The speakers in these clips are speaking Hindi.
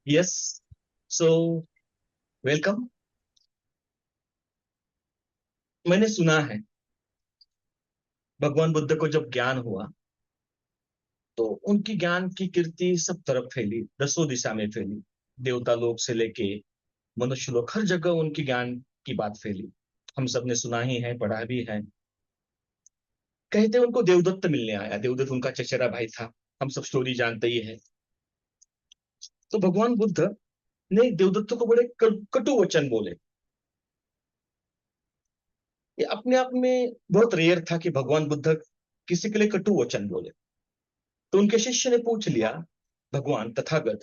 यस। So welcome. मैंने सुना है भगवान बुद्ध को जब ज्ञान हुआ तो उनकी ज्ञान की कीर्ति सब तरफ फैली, दसों दिशा में फैली। देवता लोग से लेके मनुष्य लोग, हर जगह उनकी ज्ञान की बात फैली। हम सब ने सुना ही है, पढ़ा भी है। कहते हैं उनको देवदत्त मिलने आया, देवदत्त उनका चचेरा भाई था। हम सब स्टोरी जानते ही है। तो भगवान बुद्ध ने देवदत्त को बड़े कटु वचन बोले। ये अपने आप में बहुत रेयर था कि भगवान बुद्ध किसी के लिए कटु वचन बोले। तो उनके शिष्य ने पूछ लिया, भगवान तथागत,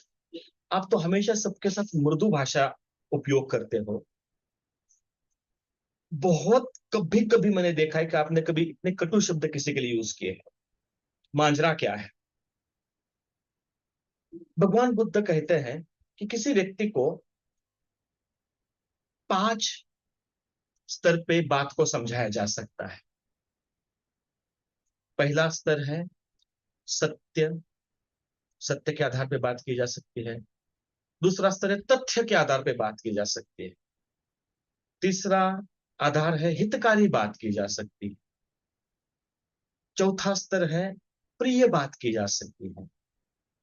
आप तो हमेशा सबके साथ मृदु भाषा उपयोग करते हो। बहुत कभी कभी मैंने देखा है कि आपने कभी इतने कटु शब्द किसी के लिए यूज किए हैं। मांजरा क्या है? भगवान बुद्ध कहते हैं कि किसी व्यक्ति को 5 स्तर पे बात को समझाया जा सकता है। पहला स्तर है सत्य, सत्य के आधार पे बात की जा सकती है। दूसरा स्तर है तथ्य के आधार पे बात की जा सकती है। तीसरा आधार है हितकारी बात की जा सकती है। चौथा स्तर है प्रिय बात की जा सकती है।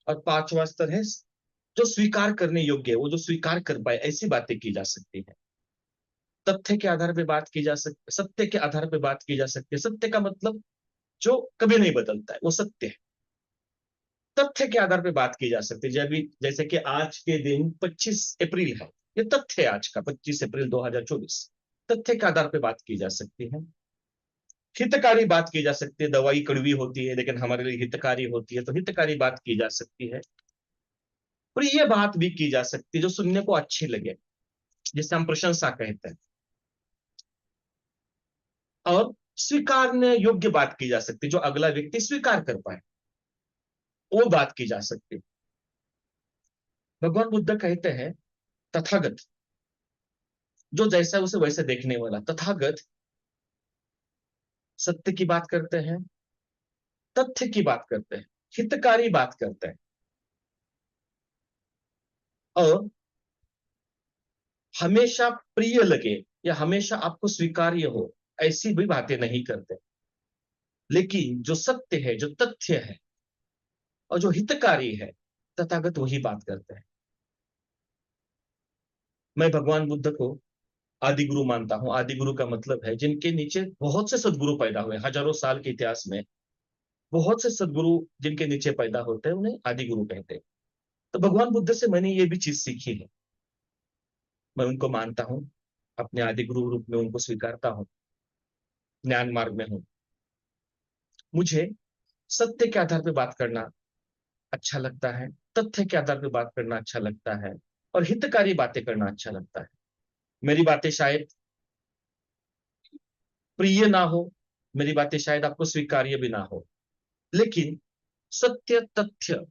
और पांचवा स्तर है जो स्वीकार करने योग्य है, वो जो स्वीकार कर पाए ऐसी बातें की जा सकती है। तथ्य के आधार पे बात की जा सकती, सत्य के आधार पे बात की जा सकती है। सत्य का मतलब जो कभी नहीं बदलता है, वो सत्य है। तथ्य के आधार पे बात की जा सकती है, जब जैसे कि आज के दिन 25 अप्रैल है। ये तथ्य है, आज का 25 अप्रैल 2024। तथ्य के आधार पे बात की जा सकती है। हितकारी बात की जा सकती है, दवाई कड़वी होती है लेकिन हमारे लिए हितकारी होती है, तो हितकारी बात की जा सकती है। और ये बात भी की जा सकती है जो सुनने को अच्छी लगे, जिसे हम प्रशंसा कहते हैं। और स्वीकारने योग्य बात की जा सकती है, जो अगला व्यक्ति स्वीकार कर पाए, वो बात की जा सकती है। भगवान बुद्ध कहते हैं तथागत, जो जैसा उसे वैसे देखने वाला तथागत, सत्य की बात करते हैं, तथ्य की बात करते हैं, हितकारी बात करते हैं। और हमेशा प्रिय लगे या हमेशा आपको स्वीकार्य हो, ऐसी भी बातें नहीं करते। लेकिन जो सत्य है, जो तथ्य है और जो हितकारी है, तथागत वही बात करते हैं। मैं भगवान बुद्ध को आदि गुरु मानता हूं। आदि गुरु का मतलब है जिनके नीचे बहुत से सदगुरु पैदा हुए, हजारों साल के इतिहास में बहुत से सदगुरु जिनके नीचे पैदा होते हैं उन्हें आदि गुरु कहते हैं। तो भगवान बुद्ध से मैंने ये भी चीज सीखी है। मैं उनको मानता हूँ, अपने आदि गुरु रूप में उनको स्वीकारता हूँ, ज्ञान मार्ग में हूँ। मुझे सत्य के आधार पर बात करना अच्छा लगता है, तथ्य के आधार पर बात करना अच्छा लगता है, और हितकारी बातें करना अच्छा लगता है। मेरी बातें शायद प्रिय ना हो, मेरी बातें शायद आपको स्वीकार्य भी ना हो, लेकिन सत्य, तथ्य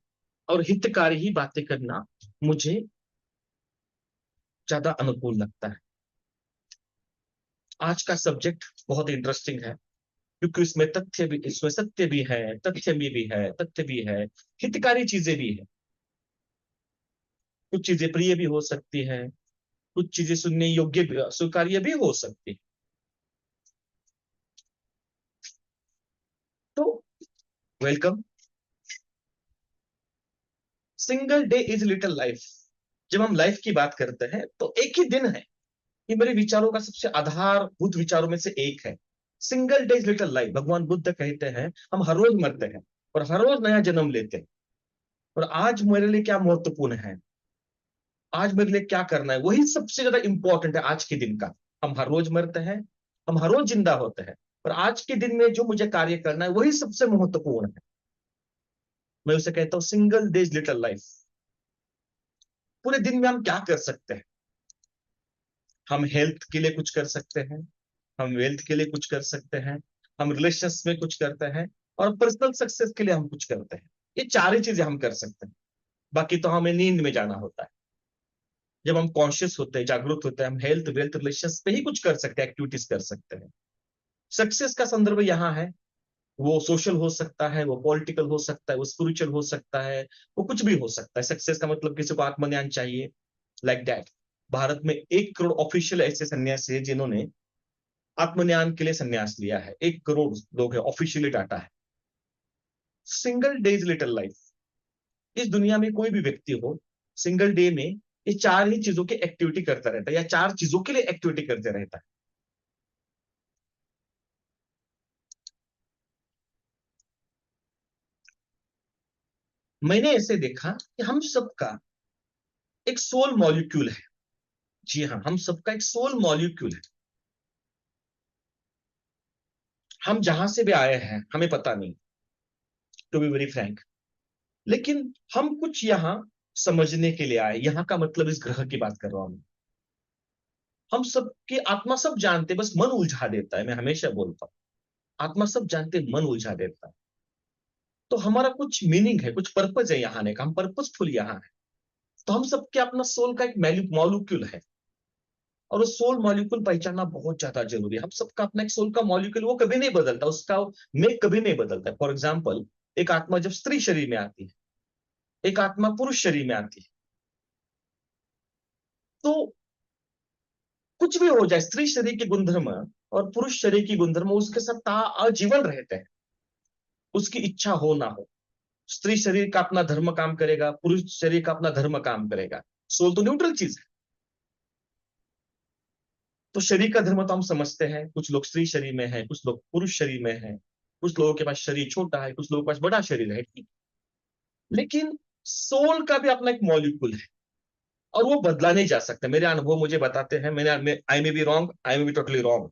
और हितकारी ही बातें करना मुझे ज्यादा अनुकूल लगता है। आज का सब्जेक्ट बहुत इंटरेस्टिंग है, क्योंकि इसमें तथ्य भी, इसमें सत्य भी है, तथ्य भी है, तथ्य भी है, हितकारी चीजें भी है। कुछ चीजें प्रिय भी हो सकती है, कुछ चीजें सुनने योग्य भी, स्वीकार्य भी हो सकती है। तो welcome. Single day is little life. जब हम लाइफ की बात करते हैं तो एक ही दिन है। ये मेरे विचारों का सबसे आधारभूत विचारों में से एक है। Single day is little life. भगवान बुद्ध कहते हैं हम हर रोज मरते हैं और हर रोज नया जन्म लेते हैं। और आज मेरे लिए क्या महत्वपूर्ण है, आज मेरे लिए क्या करना है, वही सबसे ज्यादा इंपॉर्टेंट है आज के दिन का। हम हर रोज मरते हैं, हम हर रोज जिंदा होते हैं, और आज के दिन में जो मुझे कार्य करना है वही सबसे महत्वपूर्ण है। मैं उसे कहता हूँ सिंगल डेज लिटिल लाइफ। पूरे दिन में हम क्या कर सकते हैं? हम हेल्थ के लिए कुछ कर सकते हैं, हम वेल्थ के लिए कुछ कर सकते हैं, हम रिलेशंस में कुछ करते हैं, और पर्सनल सक्सेस के लिए हम कुछ करते हैं। ये 4 ही चीजें हम कर सकते हैं। बाकी तो हमें नींद में जाना होता है। जब हम कॉन्शियस होते हैं, जागरूक होते हैं, हम हेल्थ, वेल्थ, रिलेशंस पे ही कुछ कर सकते हैं, एक्टिविटीज कर सकते हैं। सक्सेस का संदर्भ यहाँ है वो सोशल हो सकता है, वो पॉलिटिकल हो सकता है, वो स्पिरिचुअल हो सकता है, वो कुछ भी हो सकता है। सक्सेस का मतलब किसी को आत्मज्ञान चाहिए, लाइक दैट। भारत में 1 करोड़ ऑफिशियल ऐसे सन्यासी है जिन्होंने आत्मज्ञान के लिए सन्यास लिया है। 1 करोड़ लोग है, ऑफिशियली डाटा है। Single day is little life. इस दुनिया में कोई भी व्यक्ति हो, सिंगल डे में ये 4 ही चीजों की एक्टिविटी करता रहता है, या 4 चीजों के लिए एक्टिविटी करते रहता है। मैंने ऐसे देखा कि हम सबका एक सोल मॉलिक्यूल है। जी हाँ, हम सबका एक सोल मॉलिक्यूल है। हम जहां से भी आए हैं हमें पता नहीं, टू बी वेरी फ्रैंक। लेकिन हम कुछ यहाँ समझने के लिए आए। यहाँ का मतलब इस ग्रह की बात कर रहा हूं। हम सबकी आत्मा सब जानते, बस मन उलझा देता है। मैं हमेशा बोलता हूँ, आत्मा सब जानते, मन उलझा देता है। तो हमारा कुछ मीनिंग है, कुछ पर्पज है यहाँ आने का, हम पर्पजफुल यहाँ है। तो हम सबके अपना सोल का एक मॉलिक्यूल है, और उस सोल मॉलिक्यूल पहचानना बहुत ज्यादा जरूरी है। हम सबका अपना एक सोल का मॉलिक्यूल, वो कभी नहीं बदलता, उसका मेक कभी नहीं बदलता। फॉर एग्जाम्पल, एक आत्मा जब स्त्री शरीर में आती है, एक आत्मा पुरुष शरीर में आती है, तो कुछ भी हो जाए, स्त्री शरीर के गुणधर्म और पुरुष शरीर की गुणधर्म उसके साथ आजीवन रहते हैं, उसकी इच्छा हो ना हो। स्त्री शरीर का अपना धर्म काम करेगा, पुरुष शरीर का अपना धर्म काम करेगा। सोल तो न्यूट्रल चीज है। तो शरीर का धर्म तो हम समझते हैं, कुछ लोग स्त्री शरीर में है, कुछ लोग पुरुष शरीर में है, कुछ लोगों के पास शरीर छोटा है, कुछ लोगों के पास बड़ा शरीर है, ठीक। लेकिन सोल का भी अपना एक मॉलिक्यूल है, और वो बदला नहीं जा सकता। मेरे अनुभव मुझे बताते हैं, मैंने आई में बी रॉन्ग, आई में बी टोटली रॉन्ग,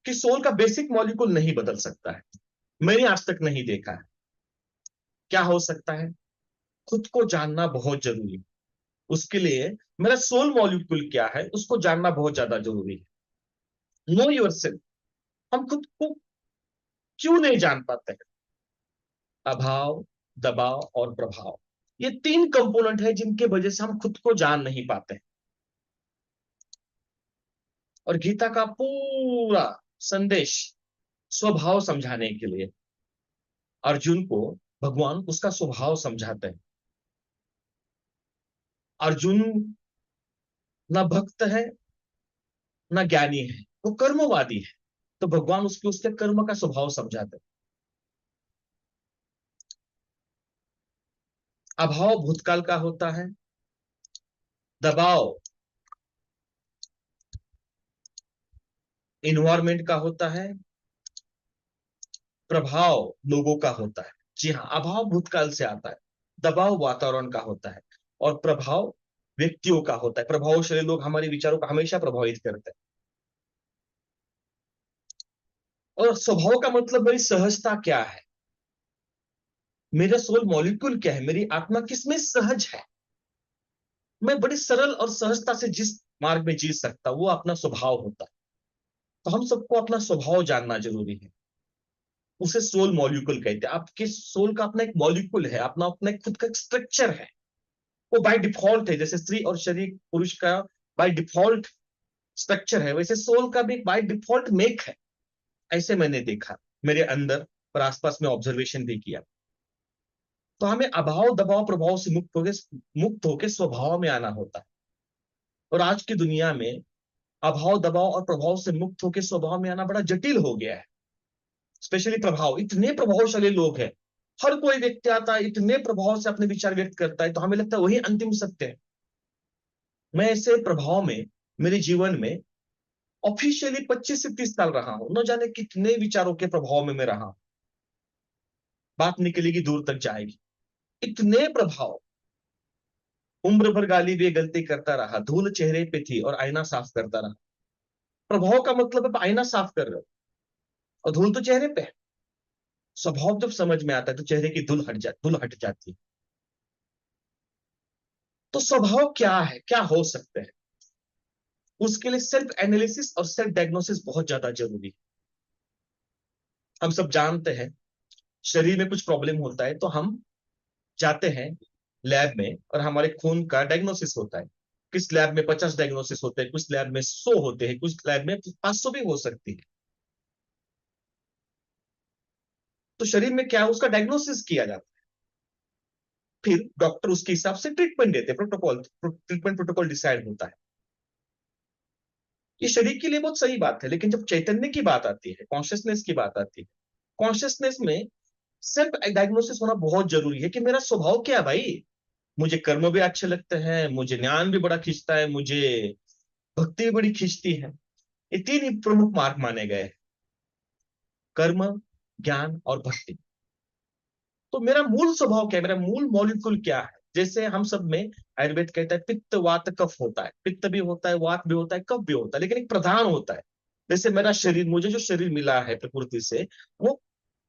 कि सोल का बेसिक मॉलिक्यूल नहीं बदल सकता है। मैंने आज तक नहीं देखा है। क्या हो सकता है? खुद को जानना बहुत जरूरी है। उसके लिए मेरा सोल मॉलिक्यूल क्या है उसको जानना बहुत ज्यादा जरूरी है। Know your self. हम खुद को क्यों नहीं जान पाते हैं? अभाव, दबाव और प्रभाव, ये 3 कंपोनेंट है जिनके वजह से हम खुद को जान नहीं पाते। और गीता का पूरा संदेश स्वभाव समझाने के लिए अर्जुन को भगवान उसका स्वभाव समझाते हैं। अर्जुन ना भक्त है, ना ज्ञानी है, वो कर्मवादी है। तो भगवान उसके उसके कर्म का स्वभाव समझाते हैं। अभाव भूतकाल का होता है, दबाव इन्वायरमेंट का होता है, प्रभाव लोगों का होता है। जी हाँ, अभाव भूतकाल से आता है, दबाव वातावरण का होता है, और प्रभाव व्यक्तियों का होता है। प्रभावशाली लोग हमारे विचारों को हमेशा प्रभावित करते हैं। और स्वभाव का मतलब मेरी सहजता क्या है, मेरा सोल मॉलिक्यूल क्या है, मेरी आत्मा किसमें सहज है। मैं बड़ी सरल और सहजता से जिस मार्ग में जी सकता, वो अपना स्वभाव होता है। तो हम सबको अपना स्वभाव जानना जरूरी है। उसे सोल मॉलिक्यूल कहते हैं। आपके सोल का अपना एक मॉलिक्यूल है, अपना अपना एक खुद का स्ट्रक्चर है। वो बाय डिफॉल्ट है, जैसे स्त्री और शरीर पुरुष का बाय डिफॉल्ट स्ट्रक्चर है, वैसे सोल का भी बाय डिफॉल्ट मेक है। ऐसे मैंने देखा मेरे अंदर और आसपास में ऑब्जर्वेशन भी किया। तो हमें अभाव दबाव प्रभाव से मुक्त होके स्वभाव में आना होता है। और आज की दुनिया में अभाव दबाव और प्रभाव से मुक्त होकर स्वभाव में आना बड़ा जटिल हो गया है। स्पेशली प्रभाव, इतने प्रभावशाली लोग हैं, हर कोई व्यक्ति आता है इतने प्रभाव से अपने विचार व्यक्त करता है, तो हमें लगता है वही अंतिम सत्य है। मैं ऐसे प्रभाव में मेरे जीवन में ऑफिशियली 25 से 30 साल रहा हूं, न जाने कितने विचारों के प्रभाव में मैं रहा हूं। बात निकलेगी दूर तक जाएगी। इतने प्रभाव, उम्र भर गाली भी गलती करता रहा, धूल चेहरे पे थी और आईना साफ करता रहा। प्रभाव का मतलब है आईना साफ कर रहे हो, और धूल तो चेहरे पे है। स्वभाव जब समझ में आता है तो चेहरे की धूल हट जाती है। तो स्वभाव क्या है, क्या हो सकते हैं, उसके लिए सेल्फ एनालिसिस और सेल्फ डायग्नोसिस बहुत ज्यादा जरूरी है। हम सब जानते हैं, शरीर में कुछ प्रॉब्लम होता है तो हम जाते हैं लैब में, और हमारे खून का डायग्नोसिस होता है। किस लैब में 50 डायग्नोसिस होते हैं, कुछ लैब में 100 होते हैं, कुछ लैब में 500 भी हो सकती है। तो शरीर में क्या है उसका डायग्नोसिस किया जाता है, फिर डॉक्टर उसके हिसाब से ट्रीटमेंट देते हैं, ट्रीटमेंट प्रोटोकॉल डिसाइड होता है। ये शरीर के लिए बहुत सही बात है, लेकिन जब चैतन्य की बात आती है, कॉन्शियसनेस की बात आती है, कॉन्शियसनेस में सेल्फ डायग्नोसिस होना बहुत जरूरी है कि मेरा स्वभाव क्या है भाई। मुझे कर्म भी अच्छे लगते हैं, मुझे ज्ञान भी बड़ा खींचता है, मुझे भक्ति भी बड़ी खींचती है। ये तीन ही प्रमुख मार्ग माने गए हैं, कर्म, ज्ञान और भक्ति। तो मेरा मूल स्वभाव क्या है, मेरा मूल मॉलिक्यूल क्या है? जैसे हम सब में आयुर्वेद कहता है पित्त वात कफ होता है, पित्त भी होता है, वात भी होता है, कफ भी होता है, लेकिन एक प्रधान होता है। जैसे मेरा शरीर, मुझे जो शरीर मिला है प्रकृति से, वो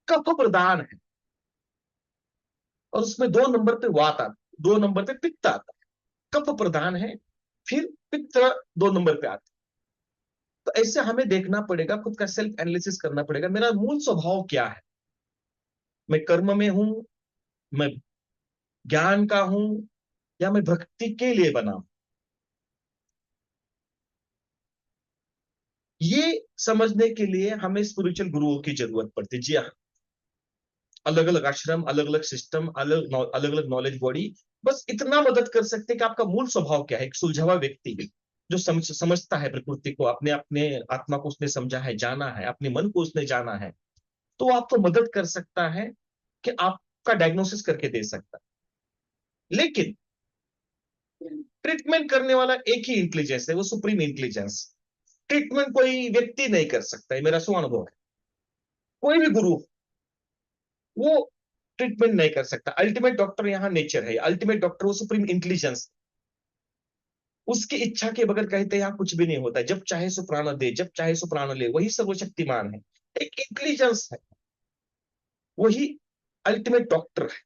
कफ प्रधान है, और उसमें 2 नंबर पे वात आता है, 2 नंबर पे पित्त आता है। कफ प्रधान है, फिर पित्त 2 नंबर पे आता है। तो ऐसे हमें देखना पड़ेगा, खुद का सेल्फ एनालिसिस करना पड़ेगा, मेरा मूल स्वभाव क्या है। मैं कर्म में हूं, मैं ज्ञान का हूं, या मैं भक्ति के लिए बना हूं? ये समझने के लिए हमें स्पिरिचुअल गुरुओं की जरूरत पड़ती है। जी हाँ, अलग अलग आश्रम, अलग अलग सिस्टम, अलग अलग अलग नॉलेज बॉडी बस इतना मदद कर सकते हैं कि आपका मूल स्वभाव क्या है। एक सुलझावा व्यक्ति जो समझता है प्रकृति को, अपने अपने आत्मा को उसने समझा है, जाना है, अपने मन को उसने जाना है, तो वो आपको मदद कर सकता है कि आपका डायग्नोसिस करके दे सकता है। लेकिन ट्रीटमेंट करने वाला एक ही इंटेलिजेंस है, वो सुप्रीम इंटेलिजेंस। ट्रीटमेंट कोई व्यक्ति नहीं कर सकता है, मेरा स्व अनुभव है। कोई भी गुरु वो ट्रीटमेंट नहीं कर सकता। अल्टीमेट डॉक्टर यहाँ नेचर है, अल्टीमेट डॉक्टर वो सुप्रीम इंटेलिजेंस। उसकी इच्छा के बगैर कहते यहाँ कुछ भी नहीं होता। जब चाहे सो प्राण दे, जब चाहे सो प्राण ले, वही सर्वशक्तिमान है, एक इंटेलिजेंस है, वही अल्टीमेट डॉक्टर है।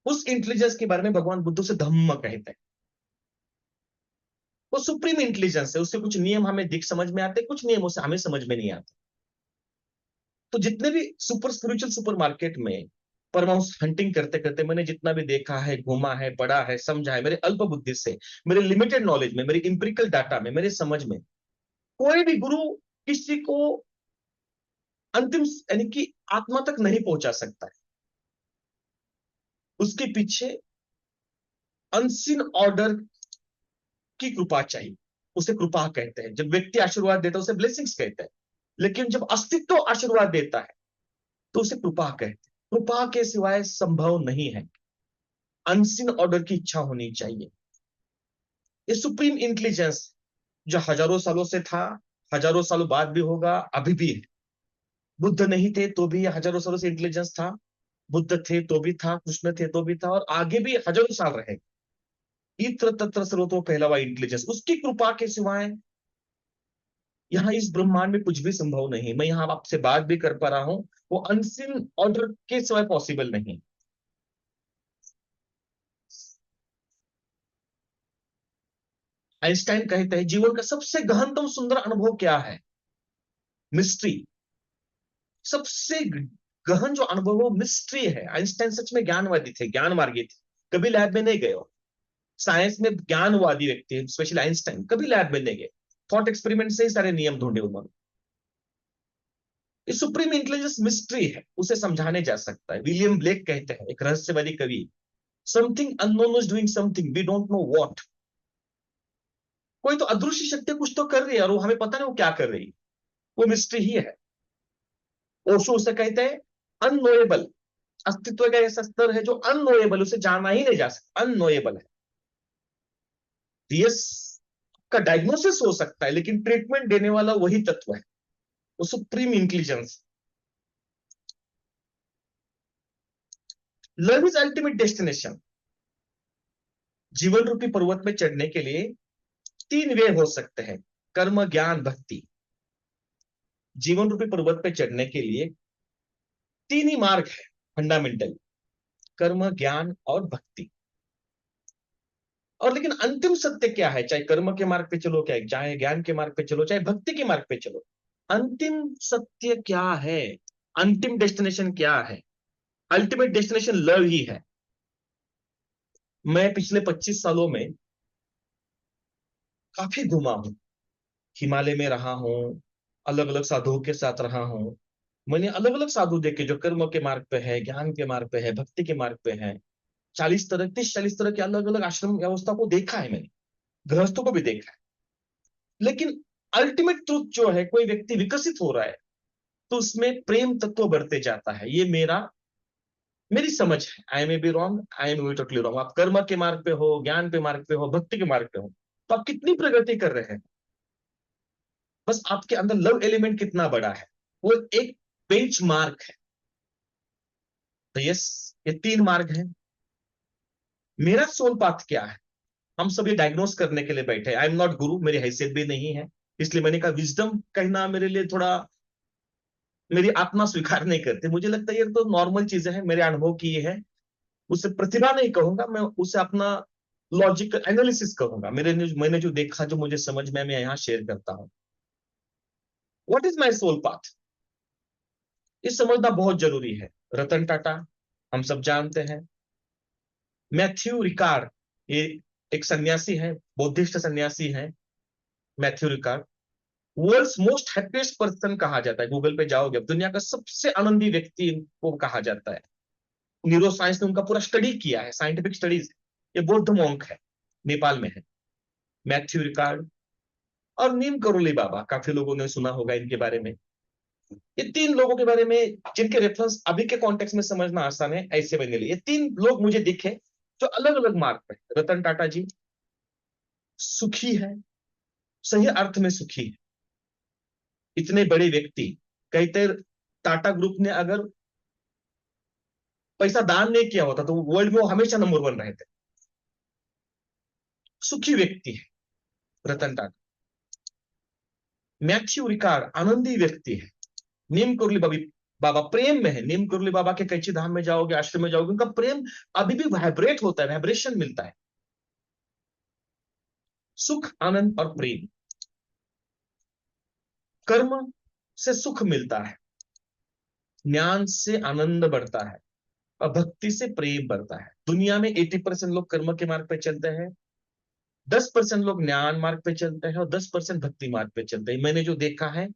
उस इंटेलिजेंस के बारे में भगवान बुद्ध से धम्म कहते हैं। वो सुप्रीम इंटेलिजेंस है, उसके कुछ नियम हमें दिख समझ में आते, कुछ नियमों से हमें समझ में नहीं आते। तो जितने भी सुपर स्पिरिचुअल सुपर मार्केट में परमाउस हंटिंग करते करते मैंने जितना भी देखा है, घूमा है, पढ़ा है, समझा है, मेरे अल्प बुद्धि से, मेरे लिमिटेड नॉलेज में, मेरे इंपेरिकल डाटा में, मेरे समझ में, कोई भी गुरु किसी को अंतिम यानी कि आत्मा तक नहीं पहुंचा सकता है। उसके पीछे अनसीन ऑर्डर की कृपा चाहिए, उसे कृपा कहते हैं। जब व्यक्ति आशीर्वाद देता है उसे ब्लेसिंग्स कहते हैं, लेकिन जब अस्तित्व आशीर्वाद देता है तो उसे कृपा कहते हैं। कृपा के सिवाय संभव नहीं है, अनसीन ऑर्डर की इच्छा होनी चाहिए। ये सुप्रीम इंटेलिजेंस जो हजारों सालों से था, हजारों सालों बाद भी होगा, अभी भी है। बुद्ध नहीं थे तो भी हजारों सालों से इंटेलिजेंस था, बुद्ध थे तो भी था, कृष्ण थे तो भी था, और आगे भी हजारों साल रहेगा। इत्र तत्र सर्वतो पहला हुआ इंटेलिजेंस, उसकी कृपा के सिवाय यहाँ इस ब्रह्मांड में कुछ भी संभव नहीं। मैं यहाँ आपसे बात भी कर पा रहा हूं, वो अनसीन ऑर्डर के सिवाय पॉसिबल नहीं। आइंस्टाइन कहते हैं जीवन का सबसे गहनतम सुंदर अनुभव क्या है? मिस्ट्री। सबसे गहन जो अनुभव वो मिस्ट्री है। आइंस्टाइन सच में ज्ञानवादी थे, ज्ञान मार्गी थे, कभी लैब में नहीं गए हो। साइंस में ज्ञानवादी व्यक्ति स्पेशली आइंस्टाइन कभी लैब में नहीं गए, थॉट एक्सपेरिमेंट से ही सारे नियम ढूंढे उन्होंने। ये सुप्रीम इंटेलिजेंस मिस्ट्री है, उसे समझाने जा सकता है। विलियम ब्लेक कहते हैं, एक रहस्यवादी कवि, something unknown is doing something we don't know what. कोई तो अदृश्य शक्ति कुछ तो कर रही है और वो हमें पता नहीं वो क्या कर रही है, वो मिस्ट्री ही है। ओशो उसे कहते हैं अननोएबल। अस्तित्व का ऐसा स्तर है जो अननोएबल, उसे जाना ही नहीं जा सकता, अननोएबल है। यस, का डायग्नोसिस हो सकता है लेकिन ट्रीटमेंट देने वाला वही तत्व है, वो supreme intelligence. Love is ultimate destination. जीवन रूपी पर्वत में चढ़ने के लिए 3 वे हो सकते हैं, कर्म, ज्ञान, भक्ति। जीवन रूपी पर्वत पे चढ़ने के लिए 3 ही मार्ग है फंडामेंटल, कर्म, ज्ञान और भक्ति। और लेकिन अंतिम सत्य क्या है? चाहे कर्म के मार्ग पे चलो, क्या चाहे ज्ञान के मार्ग पे चलो, चाहे भक्ति के मार्ग पे चलो, अंतिम सत्य क्या है? अंतिम डेस्टिनेशन क्या है? अल्टीमेट डेस्टिनेशन लव ही है। मैं पिछले 25 सालों में काफी घुमा हूं, हिमालय में रहा हूं, अलग अलग साधुओं के साथ रहा हूं, मैंने अलग अलग साधु देखे जो कर्म के मार्ग पे है, ज्ञान के मार्ग पे है, भक्ति के मार्ग पे है। 30 40 के अलग अलग आश्रम व्यवस्था को देखा है मैंने, गृहस्थों को भी देखा है। लेकिन अल्टीमेट ट्रूथ जो है, कोई व्यक्ति विकसित हो रहा है तो उसमें प्रेम तत्व बढ़ते जाता है। ये मेरी समझ है। I may be wrong, I may be totally wrong. आप कर्म के मार्ग पे हो, ज्ञान के मार्ग पे हो, भक्ति के मार्ग पे हो, तो आप कितनी प्रगति कर रहे हैं, बस आपके अंदर लव एलिमेंट कितना बड़ा है, वो एक बेंच मार्क है। तो यस, ये 3 मार्ग हैं। मेरा सोल पाथ क्या है, हम सब ये डायग्नोस करने के लिए बैठे। आई एम नॉट गुरु, मेरी हैसियत भी नहीं है, इसलिए मैंने कहा विजडम कहना मेरे लिए थोड़ा, मेरी आत्मा स्वीकार नहीं करती। मुझे लगता है ये तो नॉर्मल चीजें हैं, मेरे अनुभव की ये है। उसे प्रतिभा नहीं कहूंगा मैं, उसे अपना लॉजिकल एनालिसिस कहूंगा। मैंने जो देखा, जो मुझे समझ में, मैं यहाँ शेयर करता हूँ। What is my soul path, ये समझना बहुत जरूरी है। रतन टाटा हम सब जानते हैं। मैथ्यू रिकार्ड, ये एक सन्यासी है, बौद्धिस्ट सन्यासी है। Matthieu Ricard world's most happiest person कहा जाता है। गूगल पे जाओगे, दुनिया का सबसे आनंदी व्यक्ति को कहा जाता है। न्यूरो साइंस ने उनका पूरा स्टडी किया है, साइंटिफिक स्टडीज। ये बौद्ध मॉन्क है, नेपाल में है, मैथ्यू रिकार्ड। और नीम करोली बाबा, काफी लोगों ने सुना होगा इनके बारे में। ये 3 लोगों के बारे में जिनके रेफरेंस अभी के कॉन्टेक्स्ट में समझना आसान है, ऐसे बनने लिए ये 3 लोग मुझे दिखे जो अलग अलग मार्ग पे। रतन टाटा जी सुखी है, सही अर्थ में सुखी है। इतने बड़े व्यक्ति, कहते टाटा ग्रुप ने अगर पैसा दान नहीं किया होता तो वर्ल्ड में वो हमेशा नंबर 1 रहते। सुखी व्यक्ति है रतन टाटा। मैथ्यू रिकार्ड आनंदी व्यक्ति है। नीम कुरली बाबा प्रेम में है। नीम कुरली बाबा के कैची धाम में जाओगे, आश्रम में जाओगे, उनका प्रेम अभी भी वाइब्रेट होता है, वाइब्रेशन मिलता है। सुख, आनंद और प्रेम। कर्म से सुख मिलता है, ज्ञान से आनंद बढ़ता है, और भक्ति से प्रेम बढ़ता है। दुनिया में 80% लोग कर्म के मार्ग पे चलते हैं, 10% लोग ज्ञान मार्ग पे चलते हैं, और 10% भक्ति मार्ग पे चलते हैं। मैंने जो देखा है,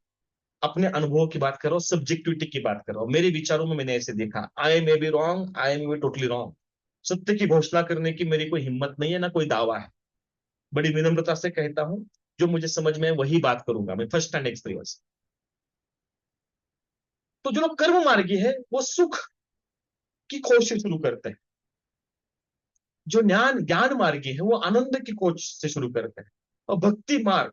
अपने अनुभव की बात करो, सब्जेक्टिविटी की बात करो, मेरे विचारों में मैंने ऐसे देखा। I may be wrong, I may be totally wrong. सत्य की घोषणा करने की मेरी कोई हिम्मत नहीं है, ना कोई दावा है। बड़ी विनम्रता से कहता हूं, जो मुझे समझ में है वही बात करूंगा मैं, फर्स्ट हैंड एक्सपीरियंस। तो जो लोग कर्म मार्गी है वो सुख की खोज से शुरू करते हैं। जो ज्ञान ज्ञान मार्गी है वो आनंद की खोज से शुरू करते हैं। और भक्ति मार्ग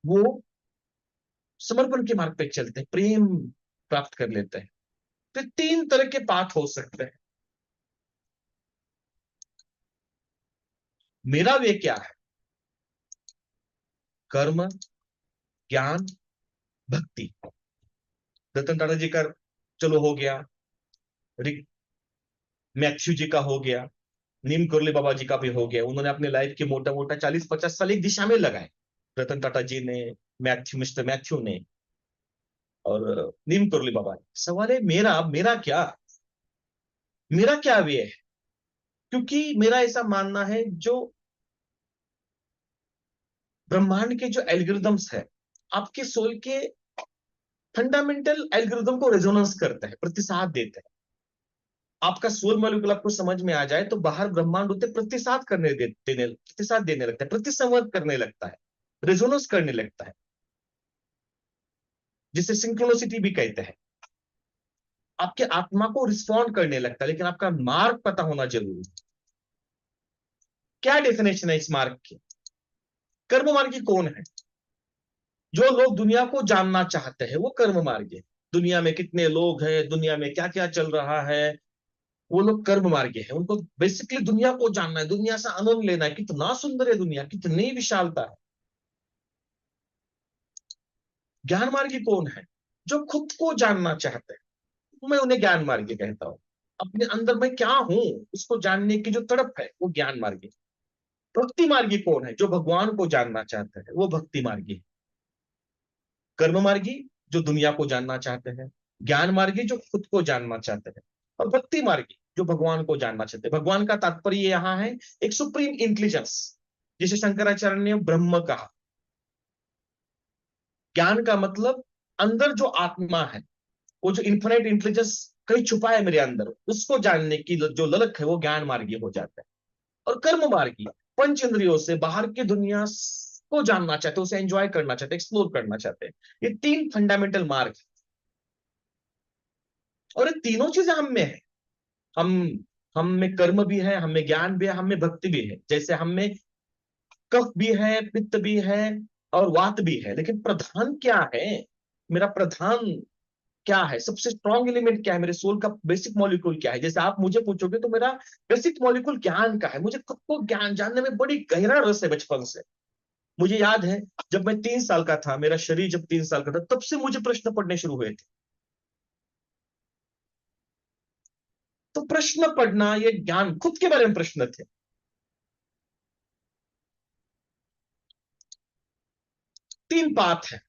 वो समर्पण के मार्ग पे चलते हैं, प्रेम प्राप्त कर लेते हैं। तो 3 तरह के पाठ हो सकते हैं। मेरा वे क्या है, कर्म, ज्ञान, भक्ति। रतन टाटा जी का चलो हो गया, मैथ्यू जी का हो गया, नीम कुरली बाबा जी का भी हो गया। उन्होंने अपने लाइफ के मोटा मोटा 40 50 साल एक दिशा में लगाए, रतन टाटा जी ने, मिस्टर मैथ्यू ने, और नीम कुरली बाबा ने। सवाल है मेरा मेरा क्या, मेरा क्या वे है। क्योंकि मेरा ऐसा मानना है, जो ब्रह्मांड के जो एल्गोरिदम्स है, आपके सोल के फंडामेंटल एल्गोरिदम को रेजोनेंस करते हैं, प्रतिसाद देते हैं। आपका सोल मॉलिक्यूल आपको समझ में आ जाए तो बाहर ब्रह्मांड होते प्रतिसाद देने लगता है, प्रतिसंवाद करने लगता है, रेजोनेंस करने लगता है, जिसे सिंक्रोनिसिटी भी कहते हैं। आपके आत्मा को रिस्पॉन्ड करने लगता है, लेकिन आपका मार्ग पता होना जरूरी है। क्या डेफिनेशन है इस मार्ग की। कर्म मार्गी कौन है, जो लोग दुनिया को जानना चाहते हैं वो कर्म मार्गी है। दुनिया में कितने लोग हैं, दुनिया में क्या क्या चल रहा है, वो लोग कर्म मार्गी है। उनको बेसिकली दुनिया को जानना है, दुनिया से आनंद लेना है, कितना सुंदर है दुनिया, कितनी विशालता है। ज्ञान मार्गी कौन है, जो खुद को जानना चाहते हैं, मैं उन्हें ज्ञान मार्गी कहता हूं। अपने अंदर मैं क्या हूं उसको जानने की जो तड़प है, वो ज्ञान मार्गी। भक्ति मार्गी कौन है, जो भगवान को जानना चाहते हैं, वो भक्ति मार्गी। कर्म मार्गी जो दुनिया को जानना चाहते हैं, ज्ञान मार्गी जो खुद को जानना चाहते हैं, और भक्ति मार्गी जो भगवान को जानना चाहते हैं। भगवान का तात्पर्य यहां है एक सुप्रीम इंटेलिजेंस, जिसे शंकराचार्य ने ब्रह्म कहा। ज्ञान का मतलब अंदर जो आत्मा है, वो जो इन्फिनिट इंटेलिजेंस कहीं छुपा है मेरे अंदर, उसको जानने की जो ललक है, वो ज्ञान मार्गी हो जाता है। और कर्म मार्गी पंच इंद्रियों से बाहर की दुनिया को जानना चाहते, उसे एंजॉय करना चाहते, एक्सप्लोर करना चाहते हैं। ये तीन फंडामेंटल मार्ग है, और ये तीनों चीजें हम में है। हम हम में कर्म भी है, हम में ज्ञान भी है, हम में भक्ति भी है। जैसे हम में कफ भी है, पित्त भी है, और वात भी है, लेकिन प्रधान क्या है? मेरा प्रधान क्या है? सबसे स्ट्रॉन्ग एलिमेंट क्या है? मेरे सोल का बेसिक मॉलिक्यूल क्या है? जैसे आप मुझे पूछोगे तो मेरा बेसिक मॉलिक्यूल ज्ञान का है। मुझे खुद को ज्ञान जानने में बड़ी गहरा रस है बचपन से। मुझे याद है, जब मैं 3 साल का था, मेरा शरीर जब 3 साल का था, तब से मुझे प्रश्न पढ़ने शुरू हुए थे। तो प्रश्न पढ़ना, ये ज्ञान, खुद के बारे में प्रश्न थे। तीन पाथ है: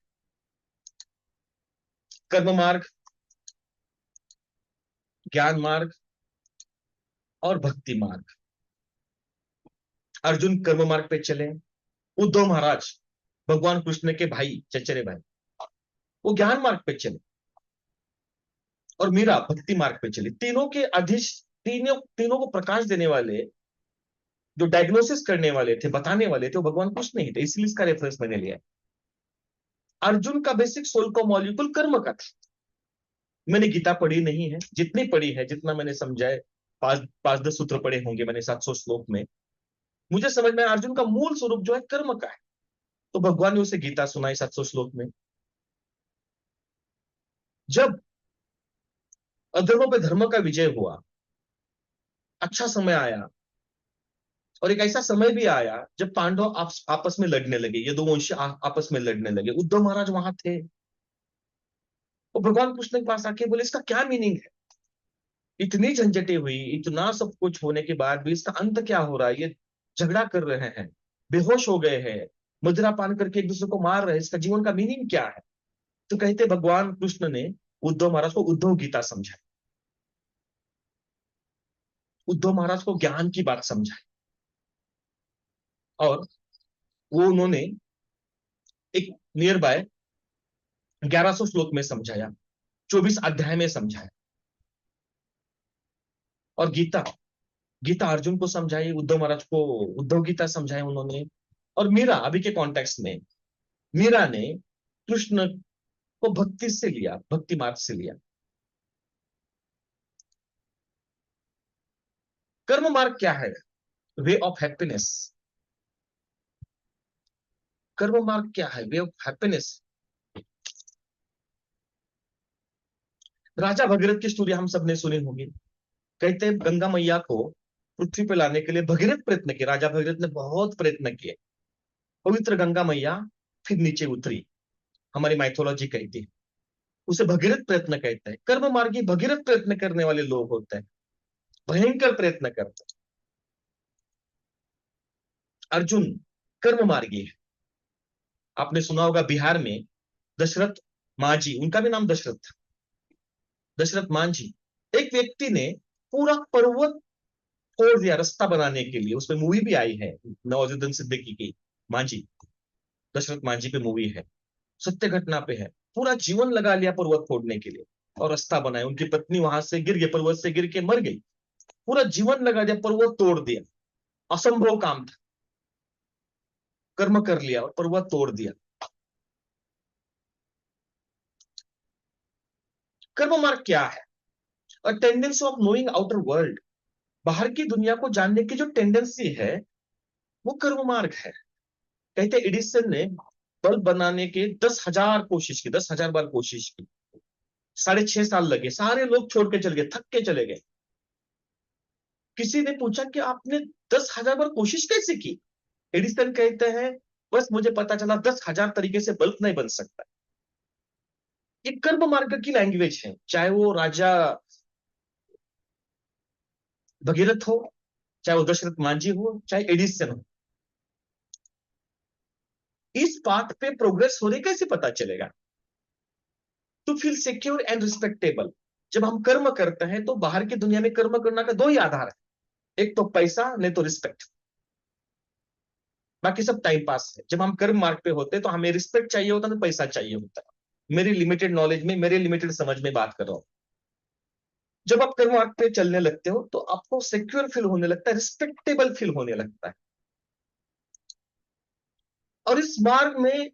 कर्म मार्ग, ज्ञान मार्ग, और भक्ति मार्ग। अर्जुन कर्म मार्ग पे चले, उद्धव महाराज भगवान कृष्ण के भाई, चचेरे भाई, वो ज्ञान मार्ग पे चले, और मीरा भक्ति मार्ग पे चली। तीनों के अधिश, तीनों तीनों को प्रकाश देने वाले, जो डायग्नोसिस करने वाले थे, बताने वाले थे, वो भगवान कृष्ण ही थे। इसलिए इसका रेफरेंस मैंने लिया। अर्जुन का बेसिक सोल का मॉलिक्यूल कर्म का था। मैंने गीता पढ़ी नहीं है, जितनी पढ़ी है, जितना मैंने समझा है, पांच पांच 10 सूत्र पढ़े होंगे मैंने 700 श्लोक में। मुझे समझ में आया, अर्जुन का मूल स्वरूप जो है कर्म का है। तो भगवान ने उसे गीता सुनाई 700 श्लोक में। जब अधर्मों पे धर्म का विजय हुआ, अच्छा समय आया, और एक ऐसा समय भी आया जब पांडव आपस में लड़ने लगे, ये दो वंश आपस में लड़ने लगे। उद्धव महाराज वहां थे। वो भगवान कृष्ण के पास आके बोले, इसका क्या मीनिंग है? इतनी झंझटें हुई, इतना सब कुछ होने के बाद भी इसका अंत क्या हो रहा है? ये झगड़ा कर रहे हैं, बेहोश हो गए हैं, मदिरा पान करके एक दूसरे को मार रहे हैं, इसका जीवन का मीनिंग क्या है? तो कहते भगवान कृष्ण ने उद्धव महाराज को उद्धव गीता समझाई, उद्धव महाराज को ज्ञान की बात समझाई, और वो उन्होंने एक नियर बाय 1100 श्लोक में समझाया, 24 अध्याय में समझाया। और गीता गीता अर्जुन को समझाई, उद्धव महाराज को उद्धव गीता समझाई उन्होंने। और मीरा, अभी के कॉन्टेक्स्ट में, मीरा ने कृष्ण को भक्ति से लिया, भक्ति मार्ग से लिया। कर्म मार्ग क्या है? Way of happiness. कर्म मार्ग क्या है? Way of happiness. राजा भगीरथ की स्टोरी हम सबने सुनी होगी। कहते हैं गंगा मैया को पृथ्वी पे लाने के लिए भगीरथ प्रयत्न किए, राजा भगीरथ ने बहुत प्रयत्न किए। पवित्र गंगा मैया फिर नीचे उतरी, हमारी माइथोलॉजी कहती है। उसे भगीरथ प्रयत्न कहते हैं। कर्म मार्गी भगीरथ प्रयत्न करने वाले लोग होते हैं, भयंकर प्रयत्न करते हैं। अर्जुन कर्म मार्गी है। आपने सुना होगा बिहार में दशरथ मांझी, उनका भी नाम दशरथ था, दशरथ मांझी, एक व्यक्ति ने पूरा पर्वत तोड़ दिया रास्ता बनाने के लिए। उसमें मूवी भी आई है, नवाजुद्दीन सिद्दीकी की, मांझी, दशरथ मांझी पे मूवी है, सत्य घटना पे है। पूरा जीवन लगा लिया पर्वत तोड़ने के लिए, और रास्ता बनाया। उनकी पत्नी वहां से गिर गई, पर्वत से गिर के मर गई। पूरा जीवन लगा दिया, पर्वत तोड़ दिया, असंभव काम था। कर्म कर लिया और पर्वत तोड़ दिया। कर्म मार्ग क्या है? A tendency of knowing outer world, बाहर की दुनिया को जानने की जो टेंडेंसी है, वो कर्म मार्ग है। कहते एडिसन ने बल्ब बनाने के 10,000 कोशिश की, 10,000 बार कोशिश की, 6.5 साल लगे, सारे लोग छोड़ के चले गए, थक के चले गए। किसी ने पूछा कि आपने 10,000 बार कोशिश कैसे की? एडिसन कहते हैं, बस मुझे पता चला 10,000 तरीके से बल्ब नहीं बन सकता। ये कर्म मार्ग की लैंग्वेज है, चाहे वो राजा भगीरथ हो, चाहे वो दशरथ मांझी हो, चाहे एडिसन हो। इस पाथ पे प्रोग्रेस हो रही कैसे पता चलेगा? To feel secure and respectable. जब हम कर्म करते हैं तो बाहर की दुनिया में कर्म करना का दो ही आधार है, एक तो पैसा, नहीं तो रिस्पेक्ट। बाकी सब टाइम पास है। जब हम कर्म मार्ग पे होते हैं तो हमें रिस्पेक्ट चाहिए होता है, तो पैसा चाहिए होता है। मेरी लिमिटेड नॉलेज में, मेरे लिमिटेड समझ में बात कर रहा हूं। जब आप कर्म मार्ग पे चलने लगते हो तो आपको सिक्योर फील होने लगता है, रिस्पेक्टेबल फील होने लगता है। और इस मार्ग में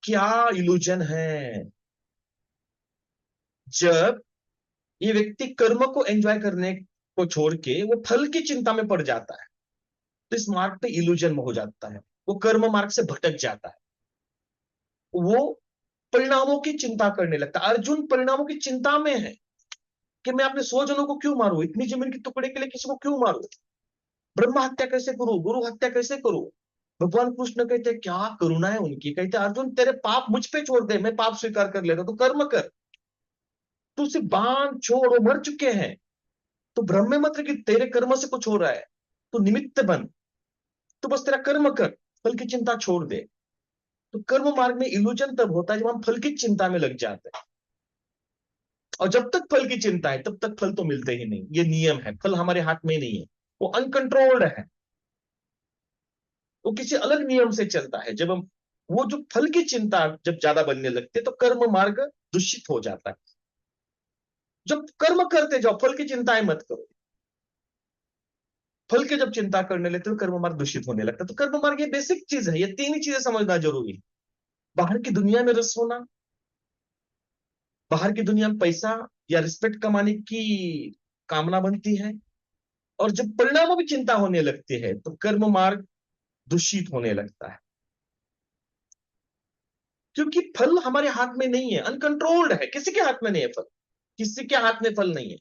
क्या इल्यूजन है, जब ये व्यक्ति कर्म को एंजॉय करने को छोड़ के वो फल की चिंता में पड़ जाता है, तो इस मार्ग पे इल्यूजन हो जाता है। वो कर्म मार्ग से भटक जाता है, वो परिणामों की चिंता करने लगता है। अर्जुन परिणामों की चिंता में है कि मैं अपने 100 जनों को क्यों मारूं, इतनी जमीन के टुकड़े के लिए किसी को क्यों मारूं, ब्रह्म हत्या कैसे करूं, गुरु हत्या कैसे करूं। भगवान कृष्ण कहते क्या करुणा है उनकी, कहते अर्जुन तेरे पाप मुझ पे छोड़ दे, मैं पाप स्वीकार कर लेता, तू कर्म कर, तू सिर्फ बांध छोड़, वो मर चुके हैं। तो भ्रम में मत रह कि तेरे कर्म से कुछ हो रहा है, तू निमित्त बन, तू बस तेरा कर्म कर, फल की चिंता छोड़ दे। तो कर्म मार्ग में इल्यूजन तब होता है जब हम फल की चिंता में लग जाते हैं। और जब तक फल की चिंता है तब तक फल तो मिलते ही नहीं, ये नियम है। फल हमारे हाथ में नहीं है, वो अनकंट्रोल्ड है, वो किसी अलग नियम से चलता है। जब हम वो जो फल की चिंता जब ज्यादा बनने लगते तो कर्म मार्ग दूषित हो जाता है। जब कर्म करते जाओ, फल की चिंताएं मत करो। फल की जब चिंता करने लगते तो कर्म मार्ग दूषित होने लगता है। तो कर्म मार्ग ये बेसिक चीज है, ये तीन ही चीजें समझना जरूरी है। बाहर की दुनिया में रस होना, बाहर की दुनिया में पैसा या रिस्पेक्ट कमाने की कामना बनती है, और जब परिणामों की चिंता होने लगती है तो कर्म मार्ग दूषित होने लगता है। क्योंकि फल हमारे हाथ में नहीं है, अनकंट्रोल्ड है, किसी के हाथ में नहीं है फल, किसी के हाथ में फल नहीं है।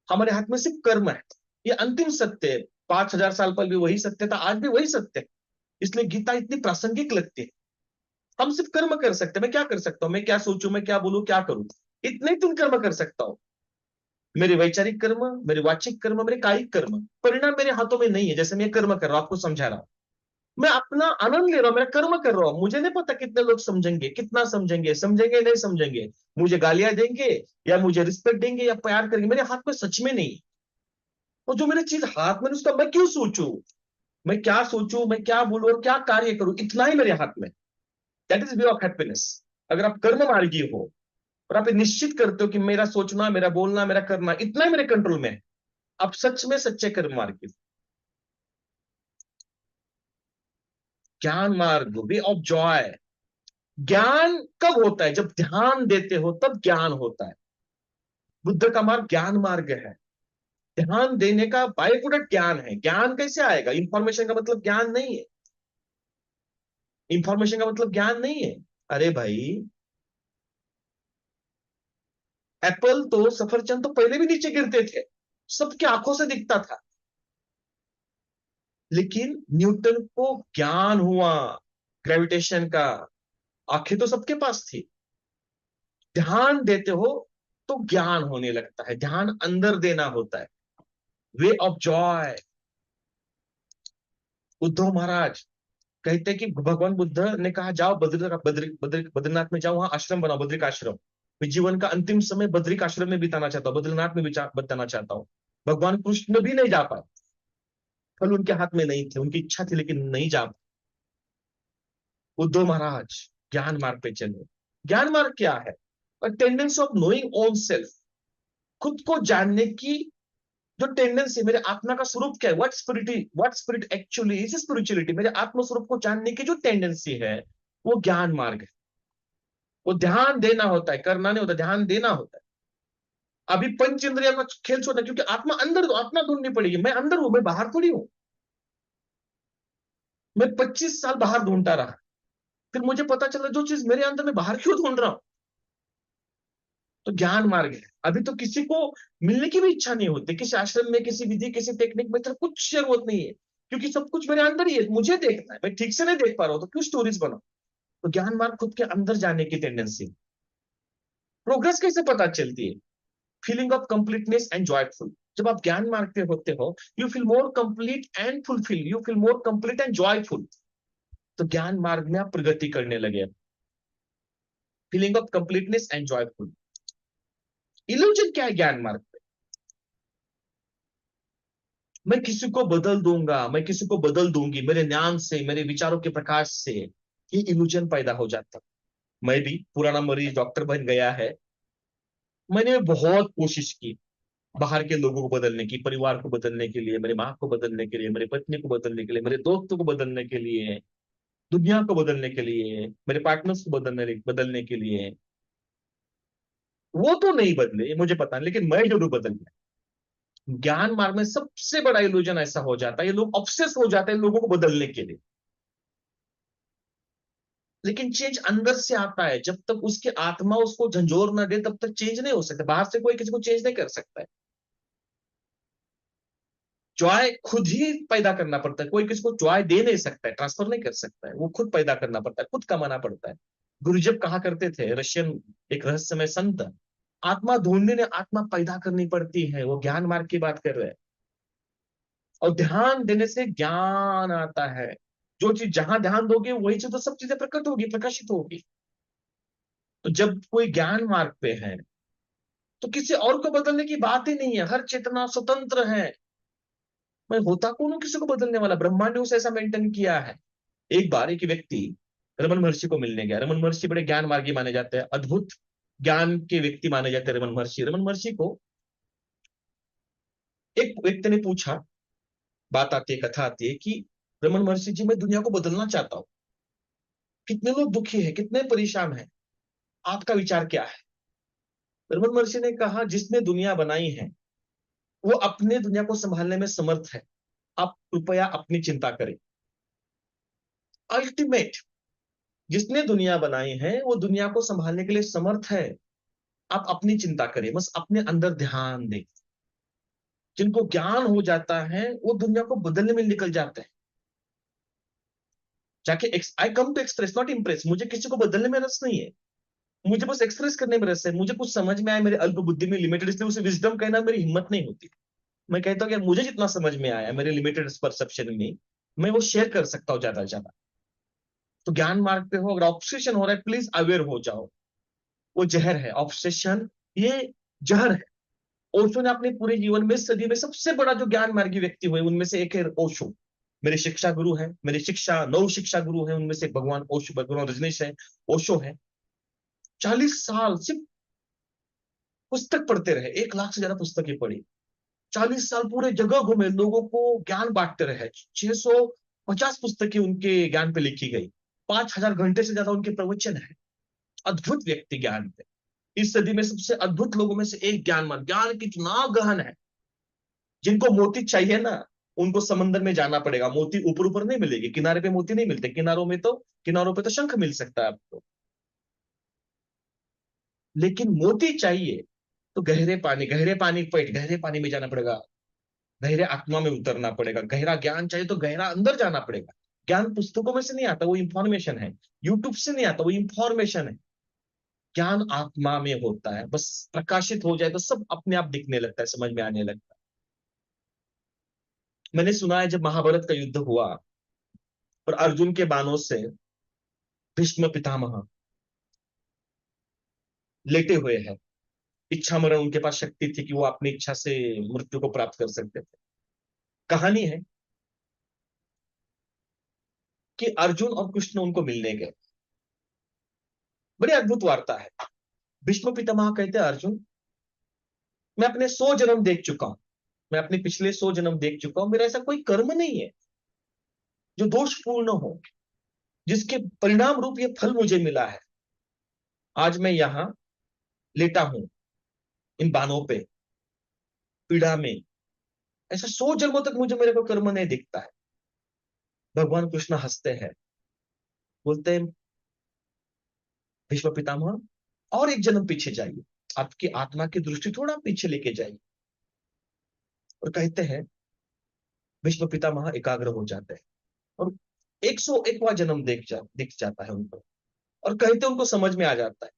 हमारे हाथ में सिर्फ कर्म है, ये अंतिम सत्य है। 5,000 साल पहले भी वही सत्य था, आज भी वही सत्य है। इसलिए गीता इतनी प्रासंगिक लगती है। हम सिर्फ कर्म कर सकते हैं। मैं क्या कर सकता हूं, मैं क्या सोचूं, मैं क्या बोलूं, क्या करूं, इतने ही तुम कर्म कर सकता हूं। मेरे वैचारिक कर्म, मेरे वाचिक कर्म, मेरे कायिक कर्म, परिणाम मेरे हाथों में नहीं है। जैसे मैं कर्म कर रहा हूं, आपको समझा रहा हूं, मैं अपना आनंद ले रहा हूं, मेरा कर्म कर रहा हूं। मुझे नहीं पता कितने लोग समझेंगे, कितना समझेंगे, समझेंगे नहीं समझेंगे, मुझे गालियां देंगे या मुझे रिस्पेक्ट देंगे या प्यार करेंगे, मेरे हाथ में सच में नहीं। और जो मेरी चीज हाथ में, उसका मैं क्यों सोचूं, मैं क्या सोचूं, मैं क्या बोलूं और क्या कार्य करूं, इतना ही मेरे हाथ में। That is way of happiness. अगर आप कर्म मार्गी हो और आप ये निश्चित करते हो कि मेरा सोचना, मेरा बोलना, मेरा करना इतना ही मेरे कंट्रोल में है, आप सच में सच्चे कर्म मार्गी। ज्ञान मार्ग, वे ऑफ जॉय। ज्ञान कब होता है, जब ध्यान देते हो तब ज्ञान होता है। बुद्ध का मार्ग ज्ञान मार्ग है। ध्यान देने का बाय प्रोडक्ट ज्ञान है। ज्ञान कैसे आएगा, इंफॉर्मेशन का मतलब ज्ञान नहीं है। इंफॉर्मेशन का मतलब ज्ञान नहीं है। अरे भाई, एप्पल तो, सफरचंद तो पहले भी नीचे गिरते थे, सबकी आंखों से दिखता था। लेकिन न्यूटन को ज्ञान हुआ ग्रेविटेशन का, आंखें तो सबके पास थी। ध्यान देते हो तो ज्ञान होने लगता है, ध्यान अंदर देना होता है। Way of joy. उद्धव महाराज कहते हैं कि भगवान बुद्ध ने कहा जाओ बद्रीनाथ में जाओ, वहां आश्रम बनाओ, बद्रिक आश्रम। मैं जीवन का अंतिम समय बद्रिक आश्रम में बिताना चाहता हूँ, बद्रीनाथ में बिताना चाहता हूँ। भगवान कृष्ण भी नहीं जा पाए, फल उनके हाथ में नहीं थे, उनकी इच्छा थी लेकिन नहीं जा पाए। उद्धव महाराज ज्ञान मार्ग पे चले। ज्ञान मार्ग क्या है, tendency of knowing own self, खुद को जानने की जो टेंडेंसी, मेरे आत्मा का स्वरूप क्या है, what spirit actually is spirituality, मेरे आत्म स्वरूप को जानने की जो टेंडेंसी है, वो ज्ञान मार्ग है। वो ध्यान देना होता है, करना नहीं होता, ध्यान देना होता है। अभी पंच इंद्रिया का खेल छोड़ना, क्योंकि आत्मा अंदर, आत्मा ढूंढनी पड़ेगी। मैं अंदर हूं, मैं बाहर थोड़ी हूं। मैं 25 साल बाहर ढूंढता रहा, फिर मुझे पता चला जो चीज मेरे अंदर, मैं बाहर क्यों ढूंढ रहा हूं। तो ज्ञान मार्ग है। अभी तो किसी को मिलने की भी इच्छा नहीं होती, किसी आश्रम में, किसी विधि, किसी टेक्निक में, तो कुछ जरूरत नहीं है, क्योंकि सब कुछ मेरे अंदर ही है। मुझे देखना है, मैं ठीक से नहीं देख पा रहा हूं तो क्यों स्टोरीज बनाओ। तो ज्ञान मार्ग खुद के अंदर जाने की टेंडेंसी। प्रोग्रेस कैसे पता चलती है, feeling of completeness and joyful. जब आप ज्ञान मार्ग पे होते हो, you feel more complete and fulfil, you feel more complete and joyful. तो ज्ञान मार्ग में आप प्रगति करने लगे। Feeling of completeness and joyful. Illusion क्या है ज्ञान मार्ग पे, मैं किसी को बदल दूंगा, मैं किसी को बदल दूंगी मेरे ज्ञान से, मेरे विचारों के प्रकाश से, ये इल्यूजन पैदा हो जाता। मैं भी पुराना मरीज डॉक्टर बन गया है। मैंने बहुत कोशिश की बाहर के लोगों को बदलने की, परिवार को बदलने के लिए, मेरी माँ को बदलने के लिए, मेरी पत्नी को बदलने के लिए, मेरे दोस्तों को बदलने के लिए, दुनिया को बदलने के लिए, मेरे पार्टनर्स को बदलने बदलने के लिए। वो तो नहीं बदले मुझे पता नहीं, लेकिन मैं जरूर बदल गया। ज्ञान मार्ग में सबसे बड़ा इल्यूजन ऐसा हो जाता है, ये लोग ऑब्सेस हो जाते हैं लोगों को बदलने के लिए। लेकिन चेंज अंदर से आता है, जब तक उसकी आत्मा उसको झंझोर ना दे तब तक चेंज नहीं हो सकता। बाहर से कोई किसी को चेंज नहीं कर सकता है। जॉय खुद ही पैदा करना पड़ता है, कोई किसी को जॉय दे नहीं सकता है, ट्रांसफर नहीं कर सकता है, वो खुद पैदा करना पड़ता है, खुद कमाना पड़ता है। गुरुजब कहा करते थे, रशियन एक रहस्यमय संत, आत्मा ढूंढने ने आत्मा पैदा करनी पड़ती है। वो ज्ञान मार्ग की बात कर रहे हैं। और ध्यान देने से ज्ञान आता है। जो चीज जहां ध्यान दोगे वही चीज तो सब चीजें प्रकट होगी, प्रकाशित होगी। तो जब कोई ज्ञान मार्ग पे है तो किसी और को बदलने की बात ही नहीं है, हर चेतना स्वतंत्र है। मैं होता कौन हूं किसी को बदलने वाला? ब्रह्मांड ने उसे ऐसा मेंटेन किया है। एक बार एक व्यक्ति रमन महर्षि को मिलने गया। रमन महर्षि बड़े ज्ञान मार्गी माने जाते हैं, अद्भुत ज्ञान के व्यक्ति माने जाते हैं रमन महर्षि। रमन महर्षि को एक व्यक्ति ने पूछा, बात आती है, कथा आती है कि रमन महर्षि जी, मैं दुनिया को बदलना चाहता हूं, कितने लोग दुखी हैं, कितने परेशान हैं, आपका विचार क्या है? रमन महर्षि ने कहा, जिसने दुनिया बनाई है वो अपने दुनिया को संभालने में समर्थ है, आप कृपया अपनी चिंता करें। अल्टीमेट, जिसने दुनिया बनाई है वो दुनिया को संभालने के लिए समर्थ है, आप अपनी चिंता करें, बस अपने अंदर ध्यान दें। जिनको ज्ञान हो जाता है वो दुनिया को बदलने में निकल जाते हैं। जाके I come to express not impress, मुझे किसी को बदलने में रस नहीं है, मुझे बस एक्सप्रेस करने में रस है। मुझे कुछ समझ में आया, मेरे अल्प बुद्धि में लिमिटेड, इसलिए उसे विजडम कहना मेरी हिम्मत नहीं होती। मैं कहता हूँ कि मुझे जितना समझ में आया मेरे लिमिटेड परसेप्शन में, मैं वो शेयर कर सकता हूँ ज्यादा से ज्यादा। तो ज्ञान मार्ग पे हो, अगर ऑब्सेशन हो रहा है, प्लीज अवेयर हो जाओ। वो जहर है ऑब्सेशन, ये जहर है। ओशो ने अपने पूरे जीवन में सदी में सबसे बड़ा जो ज्ञान मार्गी व्यक्ति हुए उनमें से एक है ओशो। मेरे शिक्षा गुरु है, मेरे शिक्षा नौ शिक्षा गुरु है, उनमें से भगवान ओशो, भगवान रजनीश है, ओशो है। 40 साल सिर्फ पुस्तक पढ़ते रहे, 1 लाख से ज्यादा पुस्तकें पढ़ी। 40 साल पूरे जगह घूमे, लोगों को ज्ञान बांटते रहे। 650 पुस्तकें उनके ज्ञान पे लिखी गई। 5,000 घंटे से ज्यादा उनके प्रवचन है। अद्भुत व्यक्ति ज्ञान पे। इस सदी में सबसे अद्भुत लोगों में से एक ज्ञानमान। ज्ञान कितना गहन है। जिनको मोती चाहिए ना, उनको समंदर में जाना पड़ेगा। मोती ऊपर ऊपर नहीं मिलेगी, किनारे पे मोती नहीं मिलते। किनारों पे तो शंख मिल सकता है आपको, लेकिन मोती चाहिए तो गहरे पानी पेट गहरे पानी में जाना पड़ेगा, गहरे आत्मा में उतरना पड़ेगा। गहरा ज्ञान चाहिए तो गहरा अंदर जाना पड़ेगा। ज्ञान पुस्तकों में से नहीं आता, वो इंफॉर्मेशन है। यूट्यूब से नहीं आता, वो इंफॉर्मेशन है। ज्ञान आत्मा में होता है, बस प्रकाशित हो जाए तो सब अपने आप दिखने लगता है, समझ में आने लगता है। मैंने सुना है जब महाभारत का युद्ध हुआ और अर्जुन के बाणों से भीष्म पितामह लेटे हुए हैं, इच्छा मरण उनके पास शक्ति थी कि वो अपनी इच्छा से मृत्यु को प्राप्त कर सकते थे। कहानी है कि अर्जुन और कृष्ण उनको मिलने गए। बड़ी अद्भुत वार्ता है। भीष्म पितामह कहते हैं, अर्जुन, मैं अपने 100 जन्म देख चुका हूं, मैं अपने पिछले 100 जन्म देख चुका हूं। मेरा ऐसा कोई कर्म नहीं है जो दोषपूर्ण हो, जिसके परिणाम रूप ये फल मुझे मिला है। आज मैं यहां लेटा हूं इन बानों पे, पीड़ा में। ऐसा 100 जन्मों तक मुझे मेरे को कर्म नहीं दिखता है। भगवान कृष्ण हंसते हैं, बोलते हैं, भीष्म पितामह, और एक जन्म पीछे जाइए, आपकी आत्मा की दृष्टि थोड़ा पीछे लेके जाइए। और कहते हैं, भीष्म पितामह एकाग्र हो जाते हैं और 101वां जन्म दिख जाता है उनको। और कहते हैं, उनको समझ में आ जाता है,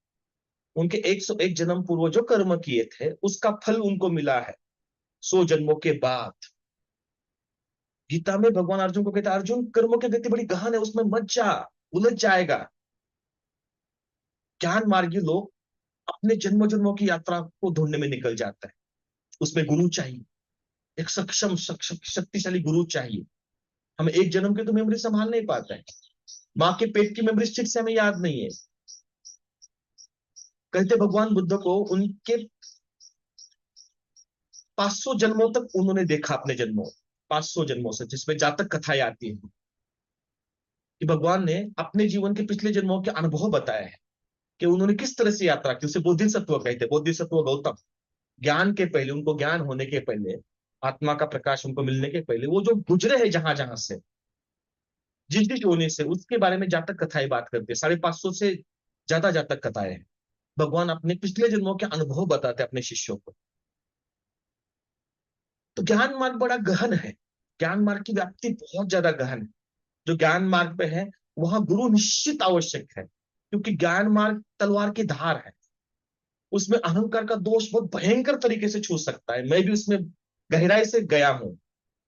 उनके 101 जन्म पूर्व जो कर्म किए थे उसका फल उनको मिला है 100 जन्मों के बाद। गीता में भगवान अर्जुन को कहता है, अर्जुन, कर्मों की गति बड़ी गहन है, उसमें मत जा, उलझ जाएगा। ज्ञान मार्गी लोग अपने जन्मों जन्मों की यात्रा को ढूंढने में निकल जाता है। उसमें गुरु चाहिए, एक सक्षम शक्तिशाली गुरु चाहिए। हम एक जन्म की तो मेमोरी संभाल नहीं पाते हैं। माँ के पेट की मेमोरी ठीक से हमें याद नहीं है। कहते भगवान बुद्ध को उनके 500 जन्मों तक उन्होंने देखा, अपने जन्मों 500 जन्मों से, जिसमें जातक कथाएं आती है कि भगवान ने अपने जीवन के पिछले जन्मों के अनुभव बताए हैं कि उन्होंने किस तरह से यात्रा की। उसे बोधिसत्व कहते हैं, बोधिसत्व गौतम। ज्ञान के पहले, उनको ज्ञान होने के पहले, आत्मा का प्रकाश उनको मिलने के पहले, वो जो गुजरे हैं जहां जहां से, जिस जिस होने से, उसके बारे में जातक कथाएं बात करते हैं। 550 से ज्यादा जातक कथाएं हैं। भगवान अपने पिछले जन्मों के अनुभव बताते हैं अपने शिष्यों को। तो ज्ञान मार्ग बड़ा गहन है। ज्ञान मार्ग की व्याप्ति बहुत ज्यादा गहन है। जो ज्ञान मार्ग पे है, वहां गुरु निश्चित आवश्यक है, क्योंकि ज्ञान मार्ग तलवार की धार है। उसमें अहंकार का दोष बहुत भयंकर तरीके से छू सकता है। मैं भी उसमें गहराई से गया हूं।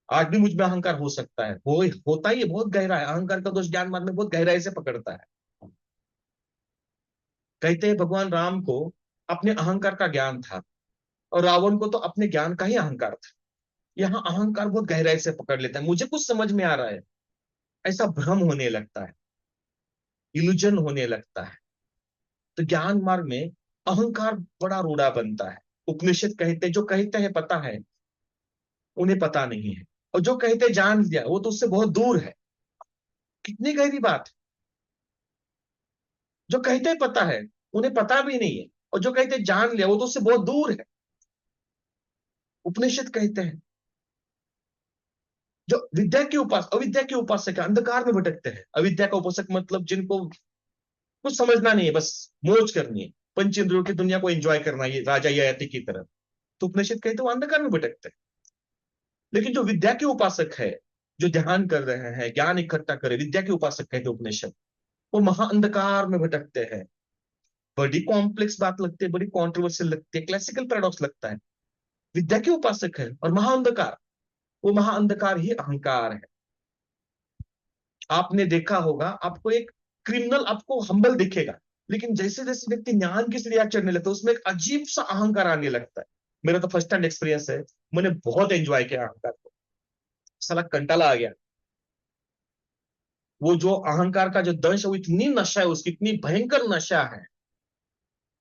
आज भी मुझ में अहंकार हो सकता है, वो होता ही है, बहुत गहरा है। अहंकार का दोष ज्ञान मार्ग में बहुत गहराई से पकड़ता है। कहते हैं भगवान राम को अपने अहंकार का ज्ञान था, और रावण को तो अपने ज्ञान का ही अहंकार था। यहाँ अहंकार बहुत गहराई से पकड़ लेता है। मुझे कुछ समझ में आ रहा है, ऐसा भ्रम होने लगता है, इल्यूजन होने लगता है। तो ज्ञान मार्ग में अहंकार बड़ा रूढ़ा बनता है। उपनिषद कहते, जो कहते हैं पता है, उन्हें पता नहीं है। और जो कहते जान लिया, वो तो उससे बहुत दूर है। कितनी गहरी बात है। जो कहते पता है, उन्हें पता भी नहीं है। और जो कहते जान लिया, वो तो उससे बहुत दूर है। उपनिषद कहते हैं जो विद्या के उपासक, अविद्या के उपासक है, अंधकार में भटकते हैं। अविद्या का उपासक मतलब जिनको कुछ समझना नहीं है, बस मौज करनी है, पंच इंद्रियों की दुनिया को एंजॉय करना है, ये राजा ययाति की तरह। तो उपनिषद कहते हैं वो अंधकार में भटकते हैं। लेकिन जो विद्या के उपासक है, जो ध्यान कर रहे हैं, ज्ञान इकट्ठा करे, विद्या के उपासक कहते हैं उपनिषद, वो महाअंधकार में भटकते हैं। बड़ी कॉम्प्लेक्स बात लगती है, बड़ी कॉन्ट्रोवर्शियल लगती है, क्लासिकल पैराडॉक्स लगता है। विद्या के उपासक है और महाअंधकार, वो महाअंधकार ही अहंकार है। आपने देखा होगा, आपको एक क्रिमिनल आपको हम्बल दिखेगा, लेकिन जैसे जैसे व्यक्ति ज्ञान की सीढ़ियां चढ़ने लगता है, उसमें एक अजीब सा अहंकार आने लगता है। मेरा तो फर्स्ट हैंड एक्सपीरियंस है। मैंने बहुत एंजॉय किया अहंकार को। साला कंटाला आ गया। वो जो अहंकार का जो दंश है, वो इतनी नशा है, उसकी इतनी भयंकर नशा है।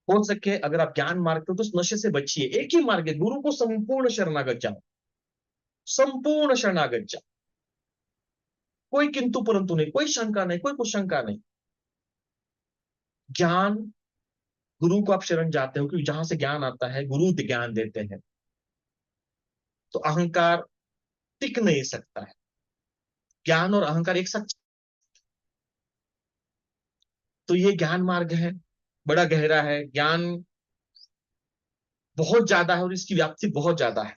हो सके अगर आप ज्ञान मार्ग पे, तो उस नशे से बचिए। एक ही मार्ग है, गुरु को संपूर्ण शरणागत जाओ, संपूर्ण शरणागत जाओ। कोई किंतु परंतु नहीं, कोई शंका नहीं, कोई कुशंका नहीं। ज्ञान, गुरु को आप शरण जाते हो, क्योंकि जहां से ज्ञान आता है, गुरु ज्ञान देते हैं, तो अहंकार टिक नहीं सकता है। ज्ञान और अहंकार एक साथ। तो ये ज्ञान मार्ग है, बड़ा गहरा है। ज्ञान बहुत ज्यादा है और इसकी व्याप्ति बहुत ज्यादा है।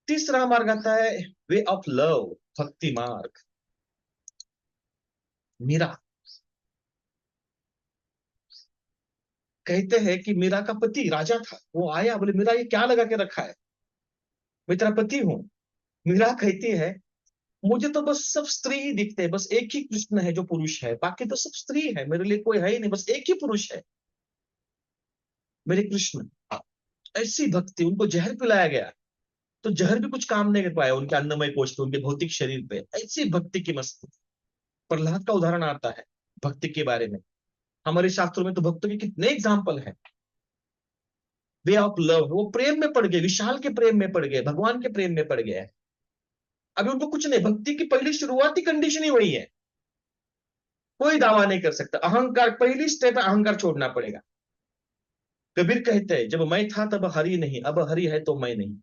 तीसरा मार्ग आता है वे ऑफ लव, भक्ति मार्ग। मीरा कहते हैं कि मीरा का पति राजा था, वो आया, बोले मीरा ये क्या लगा के रखा है, मैं तेरा पति हूं। मीरा कहती है मुझे तो बस सब स्त्री ही दिखते हैं, बस एक ही कृष्ण है जो पुरुष है, बाकी तो सब स्त्री है, मेरे लिए कोई है ही नहीं, बस एक ही पुरुष है, मेरे कृष्ण। ऐसी भक्ति, उनको जहर पिलाया गया तो जहर भी कुछ काम नहीं कर पाया उनके अन्नमय कोश पे, उनके भौतिक शरीर पे। ऐसी भक्ति की मस्ती। प्रहलाद का उदाहरण आता है भक्ति के बारे में। हमारे शास्त्रों में तो भक्तों के कितने एग्जाम्पल हैं। वे ऑफ लव, वो प्रेम में पड़ गए, विशाल के प्रेम में पड़ गए, भगवान के प्रेम में पड़ गए। अभी उनको कुछ नहीं, भक्ति की पहली शुरुआती कंडीशन ही वही है। कोई दावा नहीं कर सकता। अहंकार, पहली स्टेप है, अहंकार छोड़ना पड़ेगा। कबीर कहते हैं जब मैं था तब हरि नहीं, अब हरि है तो मैं नहीं।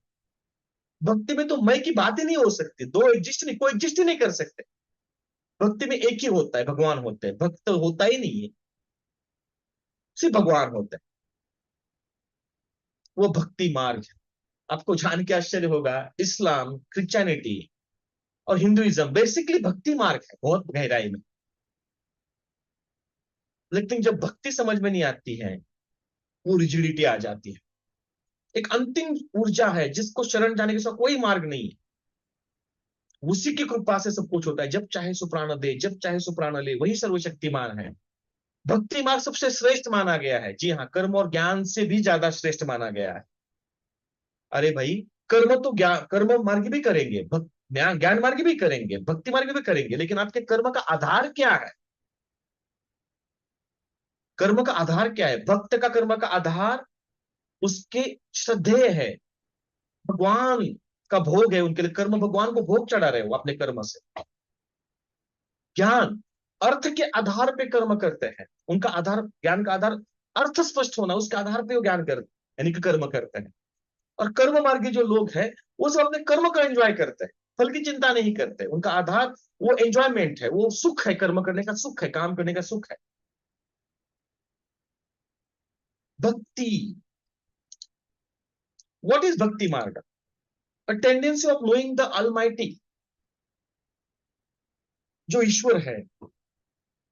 भक्ति में तो मैं की बात ही नहीं हो सकती, दो एग्जिस्ट नहीं, कोई एग्जिस्ट ही नहीं कर सकते। भक्ति में एक ही होता है, भगवान होते हैं, भक्त होता ही नहीं है, सिर्फ भगवान होता है। वो भक्ति मार्ग है। आपको जान के आश्चर्य होगा, इस्लाम, क्रिश्चियनिटी और हिंदुइज्म बेसिकली भक्ति मार्ग है, बहुत गहराई में। लेकिन जब भक्ति समझ में नहीं आती है, वो रिजिडिटी आ जाती है। एक अंतिम ऊर्जा है जिसको शरण जाने के सिवा कोई मार्ग नहीं है। उसी की कृपा से सब कुछ होता है। जब चाहे सो प्राण दे, जब चाहे सो प्राण ले, वही सर्वशक्तिमान है। भक्ति मार्ग सबसे श्रेष्ठ माना गया है। जी हाँ, कर्म और ज्ञान से भी ज्यादा श्रेष्ठ माना गया है। अरे भाई, कर्म तो ज्ञान कर्म मार्ग भी करेंगे, ज्ञान ज्ञान मार्ग भी करेंगे, भक्ति मार्ग भी करेंगे, लेकिन आपके कर्म का आधार क्या है? कर्म का आधार क्या है? भक्त का कर्म का आधार उसके श्रद्धेय है, भगवान का भोग है उनके लिए। कर्म भगवान को भोग चढ़ा रहे हो अपने कर्म से। ज्ञान अर्थ के आधार पे कर्म करते हैं, उनका आधार, ज्ञान का आधार अर्थ स्पष्ट होना, उसके आधार पे वो ज्ञान करते, यानी कि कर्म करते हैं। और कर्म मार्गी जो लोग हैं, वो सब अपने कर्म को एंजॉय करते हैं, फल की चिंता नहीं करते। उनका आधार वो एंजॉयमेंट है, वो सुख है, कर्म करने का सुख है, काम करने का सुख है। भक्ति, व्हाट इज भक्ति मार्ग? A tendency of knowing the Almighty, जो ईश्वर है,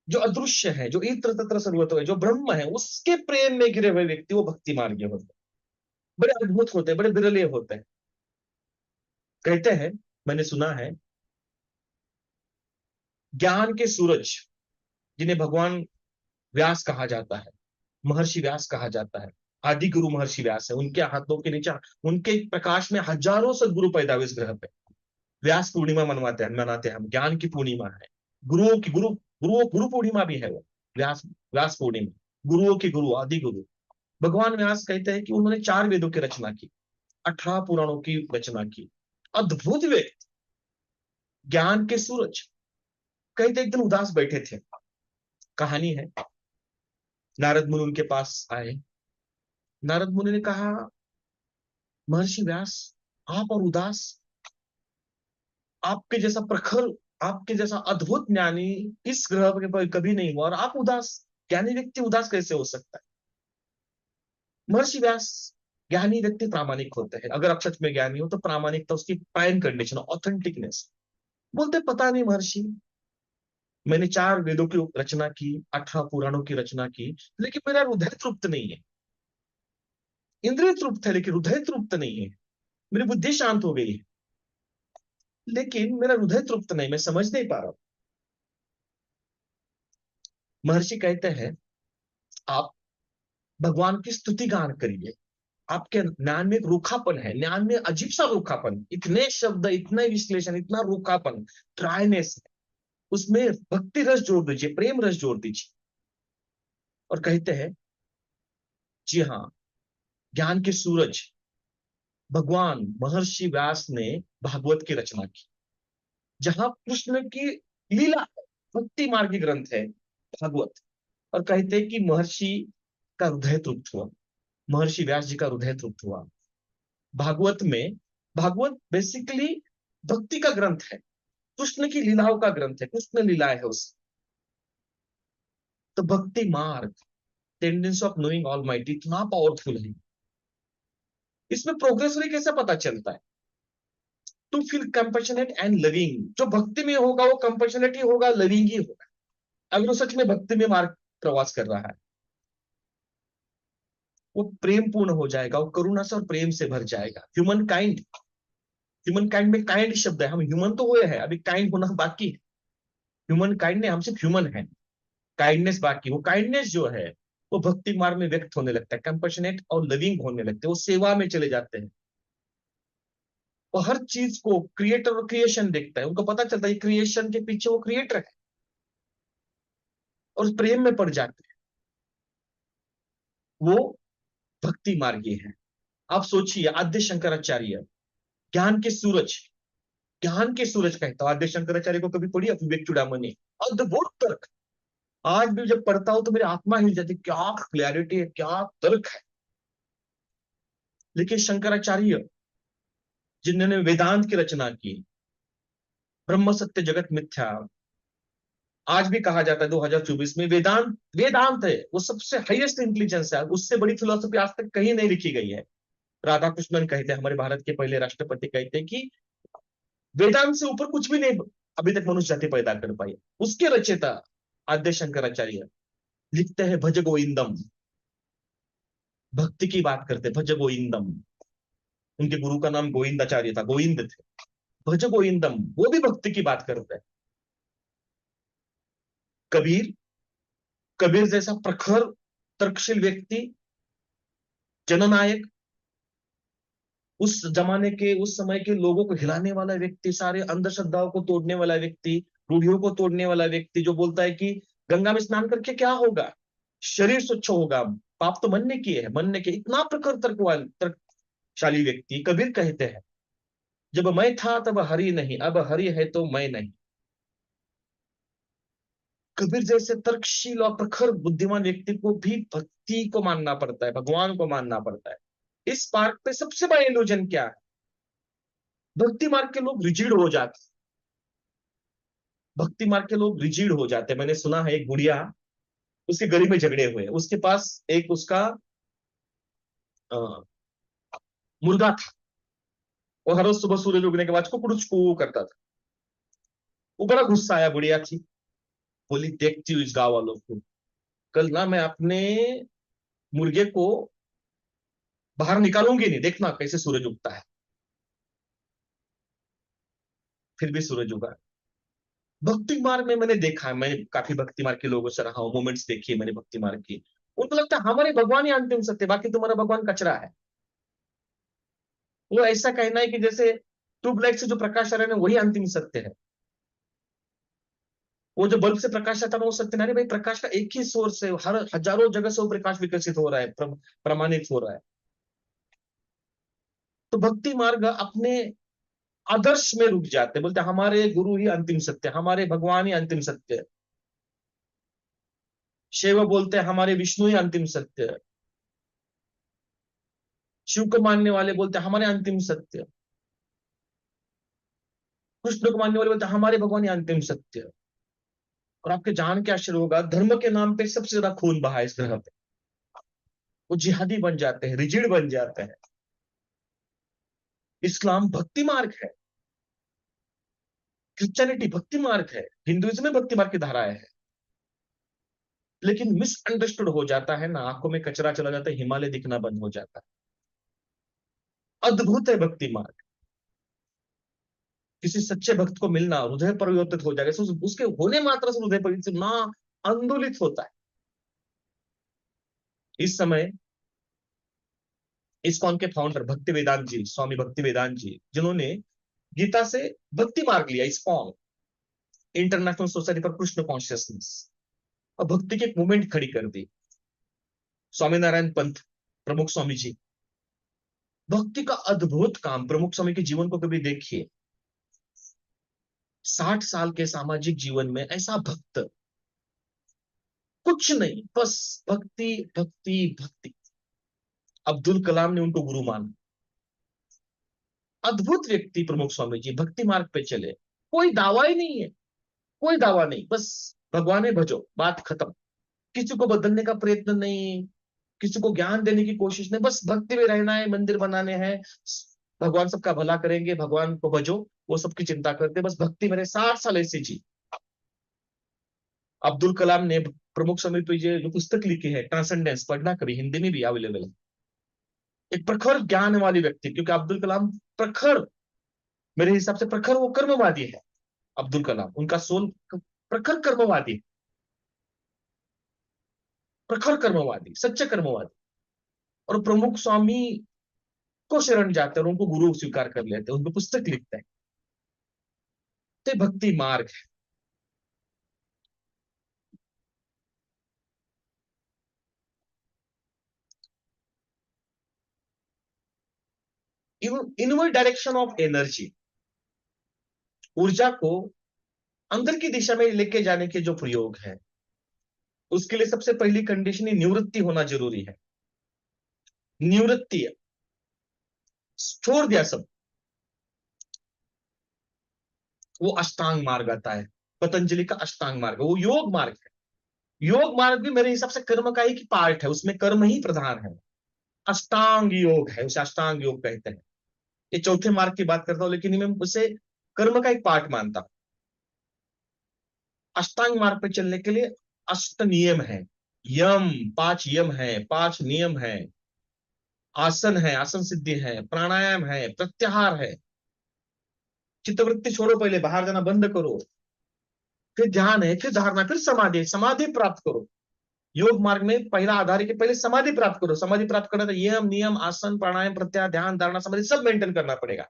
जो अदृश्य है, जो इत्र तत्र सर्वतो है, जो ब्रह्म है, उसके प्रेम में घिरे हुए व्यक्ति वो भक्ति मार्गी होते हैं। बड़े अद्भुत होते हैं, बड़े बिरले होते हैं। कहते हैं, मैंने सुना है, ज्ञान के सूरज, जिन्हें भगवान व्यास कहा जाता है, महर्षि व्यास कहा जाता है, आदि गुरु महर्षि व्यास है, उनके हाथों के नीचे, उनके प्रकाश में हजारों सदगुरु पैदा हुए इस ग्रह पे। व्यास पूर्णिमा मनाते हैं हम, ज्ञान की पूर्णिमा है। गुरुओं की गुरु पूर्णिमा भी है वो, व्यास व्यास पूर्णिमा। गुरुओं की गुरु, आदि गुरु भगवान व्यास कहते हैं कि उन्होंने 4 वेदों की रचना की, 18 पुराणों की रचना की। अद्भुत व्यक्ति, ज्ञान के सूरज। कहते एक दिन उदास बैठे थे, कहानी है, नारद मुनि उनके पास आए। नारद मुनि ने कहा, महर्षि व्यास, आप और उदास, आपके जैसा प्रखर, आपके जैसा अद्भुत ज्ञानी इस ग्रह पर कभी नहीं हुआ, और आप उदास, ज्ञानी व्यक्ति उदास कैसे हो सकता है? महर्षि व्यास, ज्ञानी व्यक्ति प्रामाणिक होते हैं, अगर आप सच में ज्ञानी हो तो प्रामाणिकता उसकी प्राइम कंडीशन, ऑथेंटिकनेस। बोलते पता नहीं महर्षि, मैंने 4 वेदों की रचना की, 18 पुराणों की रचना की, लेकिन मेरा हृदय तृप्त नहीं है। इंद्रिय तृप्त है लेकिन हृदय तृप्त नहीं है। मेरी बुद्धि शांत हो गई है, लेकिन मेरा हृदय तृप्त नहीं, मैं समझ नहीं पा रहा हूं। महर्षि कहते हैं, आप भगवान की स्तुति गान करिए। आपके ज्ञान में एक रूखापन है, ज्ञान में अजीब सा रूखापन, इतने शब्द, इतना विश्लेषण, इतना रूखापन, ड्राइनेस है। उसमें भक्ति रस जोड़ दीजिए, प्रेम रस जोड़ दीजिए। और कहते हैं, जी हाँ, ज्ञान के सूरज भगवान महर्षि व्यास ने भागवत की रचना की, जहां कृष्ण की लीला है, भक्ति मार्गी ग्रंथ है भागवत। और कहते हैं कि महर्षि का हृदय तृप्त हुआ, महर्षि व्यास जी का हृदय तृप्त हुआ भागवत में। भागवत बेसिकली भक्ति का ग्रंथ है, कृष्ण की लीलाओं का ग्रंथ है, कृष्ण लीलाएं है उस। तो भक्ति मार्ग, टेंडेंसी ऑफ नोइंग ऑलमाइटी, इतना पावरफुल है। इसमें प्रोग्रेसरी कैसे पता चलता है? To feel compassionate and loving, जो भक्ति में होगा वो कंपैशनेट ही होगा, लविंग ही होगा। अगर वो सच में भक्ति में मार्ग प्रवास कर रहा है, वो प्रेम पूर्ण हो जाएगा, वो करुणा से और प्रेम से भर जाएगा। ह्यूमन काइंड में काइंड शब्द है, हम ह्यूमन तो हुए हैं, अभी काइंड होना बाकी है। ह्यूमन काइंड ने, हम सिर्फ ह्यूमन है, काइंडनेस बाकी। वो काइंडनेस जो है, वो भक्ति मार्ग में व्यक्त होने लगता है, कंपैशनेट और लविंग होने लगते हैं, वो सेवा में चले जाते हैं। वो हर चीज को क्रिएटर और क्रिएशन देखता है, उनको पता चलता है क्रिएशन के पीछे वो क्रिएटर है, और उस प्रेम में पड़ जाते हैं। वो भक्ति मार्गी है। आप सोचिए, आद्य शंकराचार्य, ज्ञान के सूरज, ज्ञान के सूरज कहता हूं आद्य शंकराचार्य को, कभी पढ़िए विवेक चूड़ामणि, अद्भुत तर्क। आज भी जब पढ़ता हूं तो मेरी आत्मा हिल जाती, क्या क्लैरिटी है, क्या तर्क है। लेकिन शंकराचार्य, जिन्होंने वेदांत की रचना की, ब्रह्म सत्य जगत मिथ्या, आज भी कहा जाता है 2024 में वेदांत, वेदांत है वो सबसे हाईएस्ट इंटेलिजेंस है, उससे बड़ी फिलोसफी आज तक कहीं नहीं लिखी गई है। राधा कृष्णन कहते हैं, हमारे भारत के पहले राष्ट्रपति, कहते हैं कि वेदांत से ऊपर कुछ भी नहीं अभी तक मनुष्य जाति पैदा कर पाई। उसके रचयिता आद्य शंकराचार्य लिखते हैं, भज गोविंदम, भक्ति की बात करते, भज गोविंदम। उनके गुरु का नाम गोविंदाचार्य था, गोविंद थे। भज गोविंदम, वो भी भक्ति की बात करते हैं। कबीर, कबीर जैसा प्रखर तर्कशील व्यक्ति, जननायक, उस जमाने के, उस समय के लोगों को हिलाने वाला व्यक्ति, सारे अंधश्रद्धाओं को तोड़ने वाला व्यक्ति, रूढ़ियों को तोड़ने वाला व्यक्ति, जो बोलता है कि गंगा में स्नान करके क्या होगा, शरीर स्वच्छ होगा, पाप तो मन ने किए है, मन ने किए, इतना प्रखर तर्कशाली व्यक्ति। कबीर कहते हैं, जब मैं था तब हरि नहीं, अब हरि है तो मैं नहीं। कबीर जैसे तर्कशील और प्रखर बुद्धिमान व्यक्ति को भी भक्ति को मानना पड़ता है, भगवान को मानना पड़ता है। इस पार्क पे सबसे बड़ा इल्यूजन क्या है? भक्ति मार्ग के लोग रिजिड हो जाते हैं। भक्ति मार्ग के लोग रिजिड हो जाते हैं। मैंने सुना है एक बुढ़िया, उसके गली में झगड़े हुए, उसके पास एक उसका अ, मुर्गा था। वो हर रोज सुबह सूरज उगने के बाद कुकड़ू करता था। वो बड़ा गुस्सा आया, बुढ़िया थी, बोली देखती हूँ इस गांव वालों को, कल ना मैं अपने मुर्गे को बाहर निकालूंगी नहीं, देखना कैसे सूरज उगता है। फिर भी सूरज उगा। भक्ति मार्ग में मैंने देखा है, मैंने काफी भक्ति मार्ग के लोगों से रहा हूँ, मोमेंट्स देखी है मैंने भक्ति मार्ग की। उनको लगता है हमारे भगवान ही अंतिम सत्य, बाकी तुम्हारा भगवान कचरा है। वो ऐसा कहना है कि जैसे ट्यूबलाइट से जो प्रकाश आ रहा है ना, वही अंतिम सत्य है। वो जो बल्ब से प्रकाश आता है ना, वो सत्य नहीं। अरे भाई, प्रकाश का एक ही सोर्स है, हर हजारों जगह से वो प्रकाश विकसित हो रहा है, प्रमाणित हो रहा है। तो भक्ति मार्ग अपने आदर्श में रुक जाते, बोलते हमारे गुरु ही अंतिम सत्य, हमारे भगवान ही अंतिम सत्य है। शिव बोलते हैं हमारे विष्णु ही अंतिम सत्य है। शिव को मानने वाले बोलते हैं हमारे अंतिम सत्य। कृष्ण को मानने वाले बोलते हैं हमारे भगवान ही अंतिम सत्य है। और आपके जान के आश्चर्य होगा, धर्म के नाम पे सबसे ज्यादा खून बहा है इस ग्रह पे। वो जिहादी बन जाते हैं, रिजिड बन जाते हैं। इस्लाम भक्ति मार्ग है, क्रिश्चियनिटी भक्ति मार्ग है, हिंदुइज्म में भक्ति मार्ग की धाराएं है। लेकिन मिसअंडरस्टूड हो जाता है ना, आंखों में कचरा चला जाता है, हिमालय दिखना बंद हो जाता है। अद्भुत है भक्ति मार्ग। किसी सच्चे भक्त को मिलना, हृदय परिवर्तित हो जाएगा, उसके होने मात्र से हृदय परिवर्तित ना, आंदोलित होता है। इस समय इस्कॉन के फाउंडर भक्ति वेदांत जी, स्वामी भक्ति वेदांत जी, जिन्होंने गीता से भक्ति मार्ग लिया, ISKCON international society for Krishna consciousness, और भक्ति की एक मूवमेंट खड़ी कर दी। स्वामीनारायण पंथ प्रमुख स्वामी जी, भक्ति का अद्भुत काम। प्रमुख स्वामी के जीवन को कभी देखिए, 60 साल के सामाजिक जीवन में ऐसा भक्त, कुछ नहीं, बस भक्ति भक्ति भक्ति। अब्दुल कलाम ने उनको गुरु माना। अद्भुत व्यक्ति प्रमुख स्वामी जी, भक्ति मार्ग पे चले, कोई दावा ही नहीं है, कोई दावा नहीं, बस भगवान में भजो, बात खत्म। किसी को बदलने का प्रयत्न नहीं, किसी को ज्ञान देने की कोशिश नहीं, बस भक्ति में रहना है, मंदिर बनाने हैं, भगवान सबका भला करेंगे, भगवान को भजो, वो सबकी चिंता करते, बस भक्ति मेरे 60 साल ऐसे जी। अब्दुल कलाम ने प्रमुख स्वामी पे जो पुस्तक लिखी है ट्रांसेंडेंस, पढ़ना कभी, हिंदी में भी अवेलेबल है। एक प्रखर ज्ञान वाली व्यक्ति, क्योंकि अब्दुल कलाम प्रखर, मेरे हिसाब से प्रखर वो कर्मवादी है। अब्दुल कलाम, उनका सोल प्रखर कर्मवादी, प्रखर कर्मवादी, सच्चे कर्मवादी। और प्रमुख स्वामी को शरण जाते हैं और उनको गुरु स्वीकार कर लेते हैं, उनको पुस्तक लिखते हैं। तो भक्ति मार्ग है। इनवर्ड डायरेक्शन ऑफ एनर्जी, ऊर्जा को अंदर की दिशा में लेके जाने के जो प्रयोग है, उसके लिए सबसे पहली कंडीशन ही निवृत्ति होना जरूरी है। निवृत्ति है, छोड़ दिया सब, वो अष्टांग मार्ग आता है। पतंजलि का अष्टांग मार्ग, वो योग मार्ग है। योग मार्ग भी मेरे हिसाब से कर्म का ही पार्ट है, उसमें कर्म ही प्रधान है। अष्टांग योग है, उसे अष्टांग योग कहते हैं। ये चौथे मार्ग की बात करता हूं, लेकिन मैं उसे कर्म का एक पार्ट मानता हूं। अष्टांग मार्ग पे चलने के लिए अष्ट नियम है, यम, 5 यम है, 5 नियम है, आसन है, आसन सिद्धि है, प्राणायाम है, प्रत्याहार है। चित्तवृत्ति छोड़ो, पहले बाहर जाना बंद करो, फिर ध्यान है, फिर धारणा, फिर समाधि, समाधि प्राप्त करो। योग मार्ग में पहला आधार है कि पहले समाधि प्राप्त करो। समाधि प्राप्त करना तो यम नियम आसन प्राणायाम प्रत्याहार ध्यान धारणा समाधि सब मेंटेन करना पड़ेगा।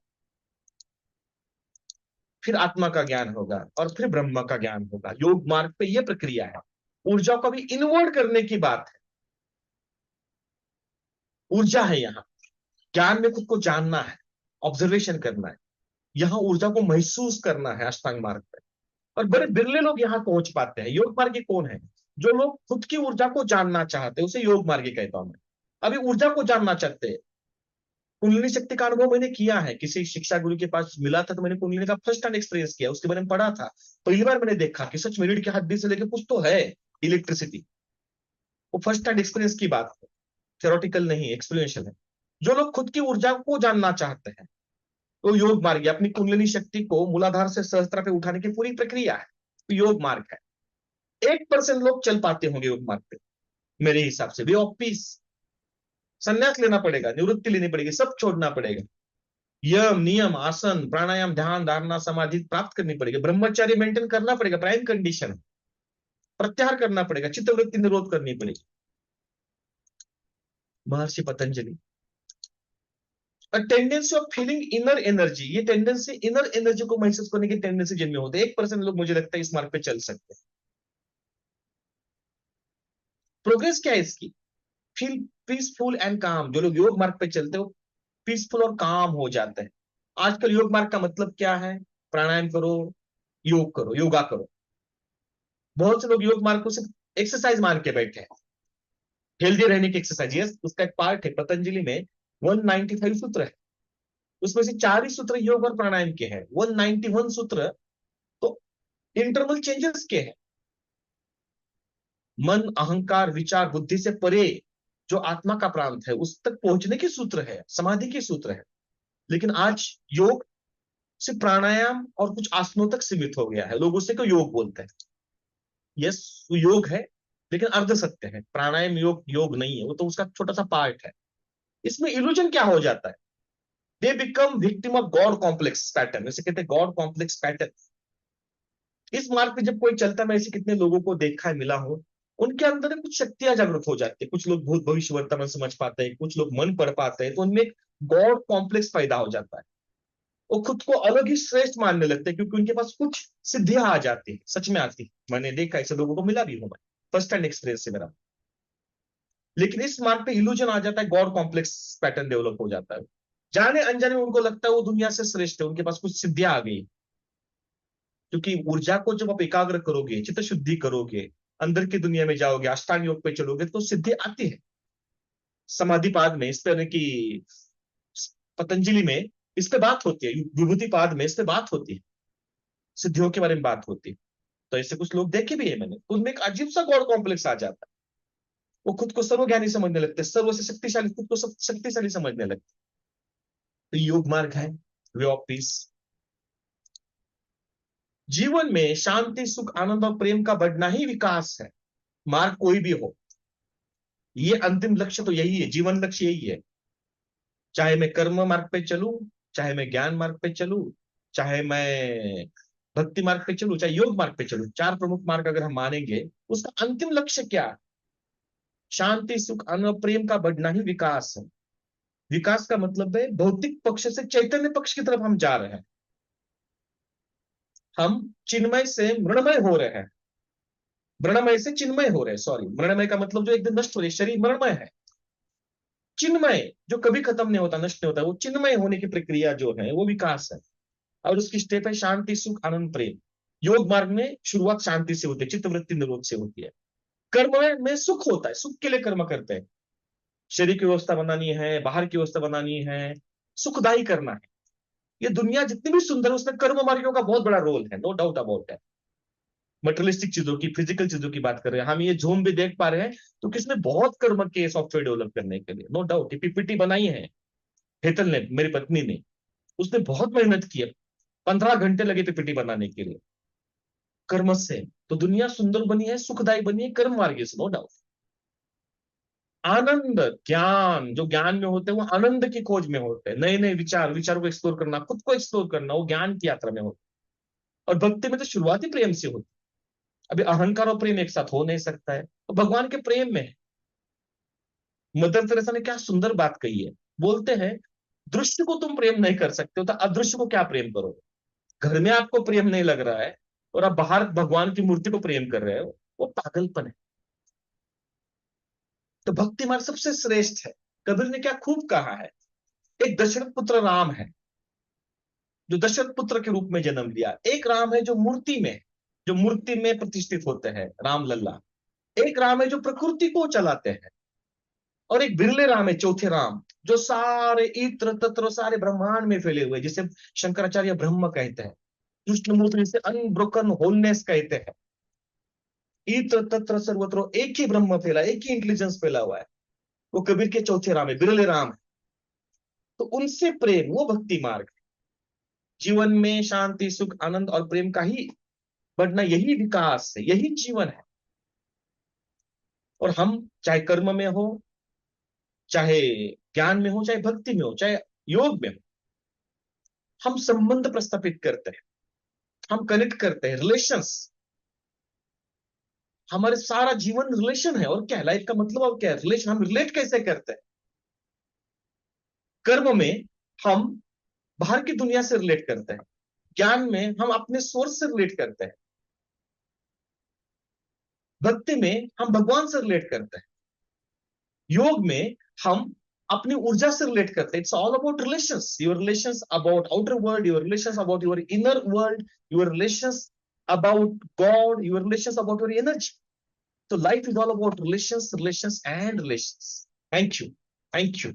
फिर आत्मा का ज्ञान होगा और फिर ब्रह्म का ज्ञान होगा। योग मार्ग पे यह प्रक्रिया है। ऊर्जा को भी इनवर्ट करने की बात है। ऊर्जा है यहाँ। ज्ञान में खुद को जानना है, ऑब्जर्वेशन करना है, यहाँ ऊर्जा को महसूस करना है अष्टांग मार्ग पे। और बड़े बिरले लोग यहाँ पहुंच पाते हैं। योग मार्गी कौन है? जो लोग खुद की ऊर्जा को जानना चाहते हैं उसे योग मार्गी कहता हूं मैं। अभी ऊर्जा को जानना चाहते हैं। कुंडलिनी शक्ति का अनुभव मैंने किया है, किसी शिक्षा गुरु के पास मिला था तो मैंने कुंडलिनी का फर्स्ट हैंड एक्सपीरियंस किया, उसके बारे में पढ़ा था। पहली बार मैंने देखा कि सच में रीढ़ की हड्डी से लेकर कुछ तो है इलेक्ट्रिसिटी। वो फर्स्ट हैंड एक्सपीरियंस की बात है, थ्योरेटिकल नहीं, एक्सपीरियंशियल है। जो लोग खुद की ऊर्जा को जानना चाहते हैं तो योग मार्ग, अपनी कुंडलिनी शक्ति को मूलाधार से सहस्त्र पे उठाने की पूरी प्रक्रिया है, तो योग मार्ग है। 1% लोग चल पाते होंगे योग मार्ग पे मेरे हिसाब से। वे ऑफ पीस, संन्यास लेना पड़ेगा, निवृत्ति लेनी पड़ेगी, सब छोड़ना पड़ेगा। यम नियम आसन प्राणायाम ध्यान धारणा समाधि प्राप्त करनी पड़ेगी। ब्रह्मचर्य मेंटेन करना पड़ेगा, प्राइम कंडीशन। प्रत्याहार करना पड़ेगा, चित्तवृत्ति निरोध करनी पड़ेगी। महर्षि Patanjali, a tendency of feeling inner energy, ये टेंडेंसी इनर एनर्जी को महसूस करने की टेंडेंसी जिनमें होती है। 1% लोग मुझे लगता है इस मार्ग पे चल सकते हैं। प्रोग्रेस क्या है इसकी? फील पीसफुल एंड काम। जो लोग योग मार्ग पे चलते हो पीसफुल और काम हो जाते हैं। आजकल योग मार्ग का मतलब क्या है? प्राणायाम करो, योग करो, योगा करो। बहुत से लोग योग मार्ग को सिर्फ एक्सरसाइज मान के बैठे हैं, हेल्दी रहने की एक्सरसाइज। यस, उसका एक पार्ट है। पतंजलि में 195 सूत्र है, उसमें से 4 ही सूत्र योग और प्राणायाम के हैं। 191 सूत्र तो इंटरनल चेंजेस के हैं। मन अहंकार विचार बुद्धि से परे जो आत्मा का प्रांत है उस तक पहुंचने के सूत्र है, समाधि के सूत्र है। लेकिन आज योग सिर्फ प्राणायाम और कुछ आसनों तक सीमित हो गया है। लोग उसे को योग बोलते हैं। यस, वो योग है लेकिन अर्ध सत्य है। प्राणायाम योग योग नहीं है, वो तो उसका छोटा सा पार्ट है। इसमें इल्यूजन क्या हो जाता है? They become victim of God complex pattern, जैसे कहते हैं गॉड कॉम्प्लेक्स पैटर्न। इस मार्ग पे जब कोई चलता है, मैं ऐसे कितने लोगों को देखा है, मिला हूं, उनके अंदर कुछ शक्तियां जागृत हो जाती है। कुछ लोग भूत भविष्य वर्तमान समझ पाते हैं, कुछ लोग मन पढ़ पाते हैं, तो उनमें गॉड कॉम्प्लेक्स पैदा हो जाता है। वो खुद को अलग ही श्रेष्ठ मानने लगते हैं क्योंकि उनके पास कुछ सिद्धियां आ जाती है, सच में आती है। मैंने देखा, ऐसे लोगों को मिला भी हूं मैं, फर्स्ट हैंड एक्सपीरियंस से मेरा। लेकिन इस मार्ग पे इल्यूजन आ जाता है, गॉड कॉम्प्लेक्स पैटर्न डेवलप हो जाता है। जाने अनजाने में उनको लगता है वो दुनिया से श्रेष्ठ है, उनके पास कुछ सिद्धियां आ गई। क्योंकि ऊर्जा को जब आप एकाग्र करोगे, चित्त शुद्धि करोगे, अंदर की दुनिया में जाओगे, अष्टांग योग पे चलोगे तो सिद्धि आती है। समाधि पाद में इस तरह की, पतंजलि में इस पे बात होती है, विभूति पाद में इस पे बात होती है, सिद्धियों के बारे में बात होती है। तो ऐसे कुछ लोग देखे भी है मैंने, तो उनमें एक अजीब सा गॉड कॉम्प्लेक्स आ जाता है। वो खुद को सर्वज्ञानी समझने लगते हैं, सर्व से शक्तिशाली, खुद को शक्तिशाली समझने लगते हैं। तो योग मार्ग है, वे ऑफ पीस। जीवन में शांति सुख आनंद और प्रेम का बढ़ना ही विकास है। मार्ग कोई भी हो, ये अंतिम लक्ष्य तो यही है, जीवन लक्ष्य यही है। चाहे मैं कर्म मार्ग पे चलूं, चाहे मैं ज्ञान मार्ग पे चलूं, चाहे मैं भक्ति मार्ग पे चलूं, चाहे योग मार्ग पे चलूं, चार प्रमुख मार्ग अगर हम मानेंगे, उसका अंतिम लक्ष्य क्या है? शांति सुख आनंद प्रेम का बढ़ना ही विकास है। विकास का मतलब है भौतिक पक्ष से चैतन्य पक्ष की तरफ हम जा रहे हैं। हम चिन्मय से मृणमय हो रहे हैं, मृणमय से चिन्मय हो रहे हैं। सॉरी, मृणमय का मतलब जो एकदम नष्ट हो रही है, शरीर मृणमय है। चिन्मय जो कभी खत्म नहीं होता, नष्ट नहीं होता, वो चिन्मय होने की प्रक्रिया जो है वो विकास है। और उसकी स्टेप है शांति सुख आनंद प्रेम। योग मार्ग में शुरुआत शांति से होती है, चित्तवृत्ति निरोध से होती है। कर्म में सुख होता है, सुख के लिए कर्म करते हैं। शरीर की व्यवस्था बनानी है, बाहर की व्यवस्था बनानी है, सुखदायी करना है। ये दुनिया जितनी भी सुंदर है उसमें कर्म मार्गियों का बहुत बड़ा रोल है, नो डाउट अबाउट है। मटेरियलिस्टिक चीजों की, फिजिकल चीजों की बात कर रहे हैं हम, ये झूम भी देख पा रहे हैं तो किसने बहुत कर्म के सॉफ्टवेयर डेवलप करने के लिए, नो डाउट। पीपीटी बनाई है हेतल ने, मेरी पत्नी ने, उसने बहुत मेहनत की है। 15 घंटे लगे पीपीटी बनाने के लिए, कर्म से। तो दुनिया सुंदर बनी है, सुखदायी बनी है कर्म मार्ग से, नो डाउट। आनंद ज्ञान, जो ज्ञान में होते हैं वो आनंद की खोज में होते हैं, नए नए विचार, विचारों को एक्सप्लोर करना, खुद को एक्सप्लोर करना, वो ज्ञान की यात्रा में होता है। और भक्ति में तो शुरुआत ही प्रेम से होती है। अभी अहंकार और प्रेम एक साथ हो नहीं सकता है, तो भगवान के प्रेम में है। मदर तेरेसा ने क्या सुंदर बात कही है, बोलते हैं दृश्य को तुम प्रेम नहीं कर सकते हो तो अदृश्य को क्या प्रेम करोगे। घर में आपको प्रेम नहीं लग रहा है और आप बाहर भगवान की मूर्ति को प्रेम कर रहे हो, वो पागलपन है। तो भक्ति मार्ग सबसे श्रेष्ठ है। कबीर ने क्या खूब कहा है, एक दशरथ पुत्र राम है जो दशरथ पुत्र के रूप में जन्म लिया, एक राम है जो मूर्ति में प्रतिष्ठित होते हैं, राम लल्ला। एक राम है जो प्रकृति को चलाते हैं, और एक बिरले राम है, चौथे राम, जो सारे इत्र तत्र सारे ब्रह्मांड में फैले हुए, जिसे शंकराचार्य ब्रह्म कहते हैं, कृष्णमूर्ति जिसे अनब्रोकन होलनेस कहते हैं। इत्र तत्र सर्वत्र एक ही ब्रह्म फैला, एक ही इंटेलिजेंस फैला हुआ है, वो कबीर के चौथे राम है, बिरले राम है। तो उनसे प्रेम, वो भक्ति मार्ग है। जीवन में शांति सुख आनंद और प्रेम का ही बढ़ना, यही विकास है, यही जीवन है। और हम चाहे कर्म में हो, चाहे ज्ञान में हो, चाहे भक्ति में हो, चाहे योग में हो, हम संबंध प्रस्थापित करते हैं, हम कनेक्ट करते हैं, रिलेशंस। हमारे सारा जीवन रिलेशन है, और क्या है लाइफ का मतलब, और क्या है रिलेशन, हम रिलेट कैसे करते हैं। कर्म में हम बाहर की दुनिया से रिलेट करते हैं, ज्ञान में हम अपने सोर्स से रिलेट करते हैं, भक्ति में हम भगवान से रिलेट करते हैं, योग में हम अपनी ऊर्जा से रिलेट करते हैं। It's all about relations, your relations about outer world, your relations about your inner world, your relations about God, your relations about your energy. So life is all about relations, relations, and relations. Thank you. Thank you.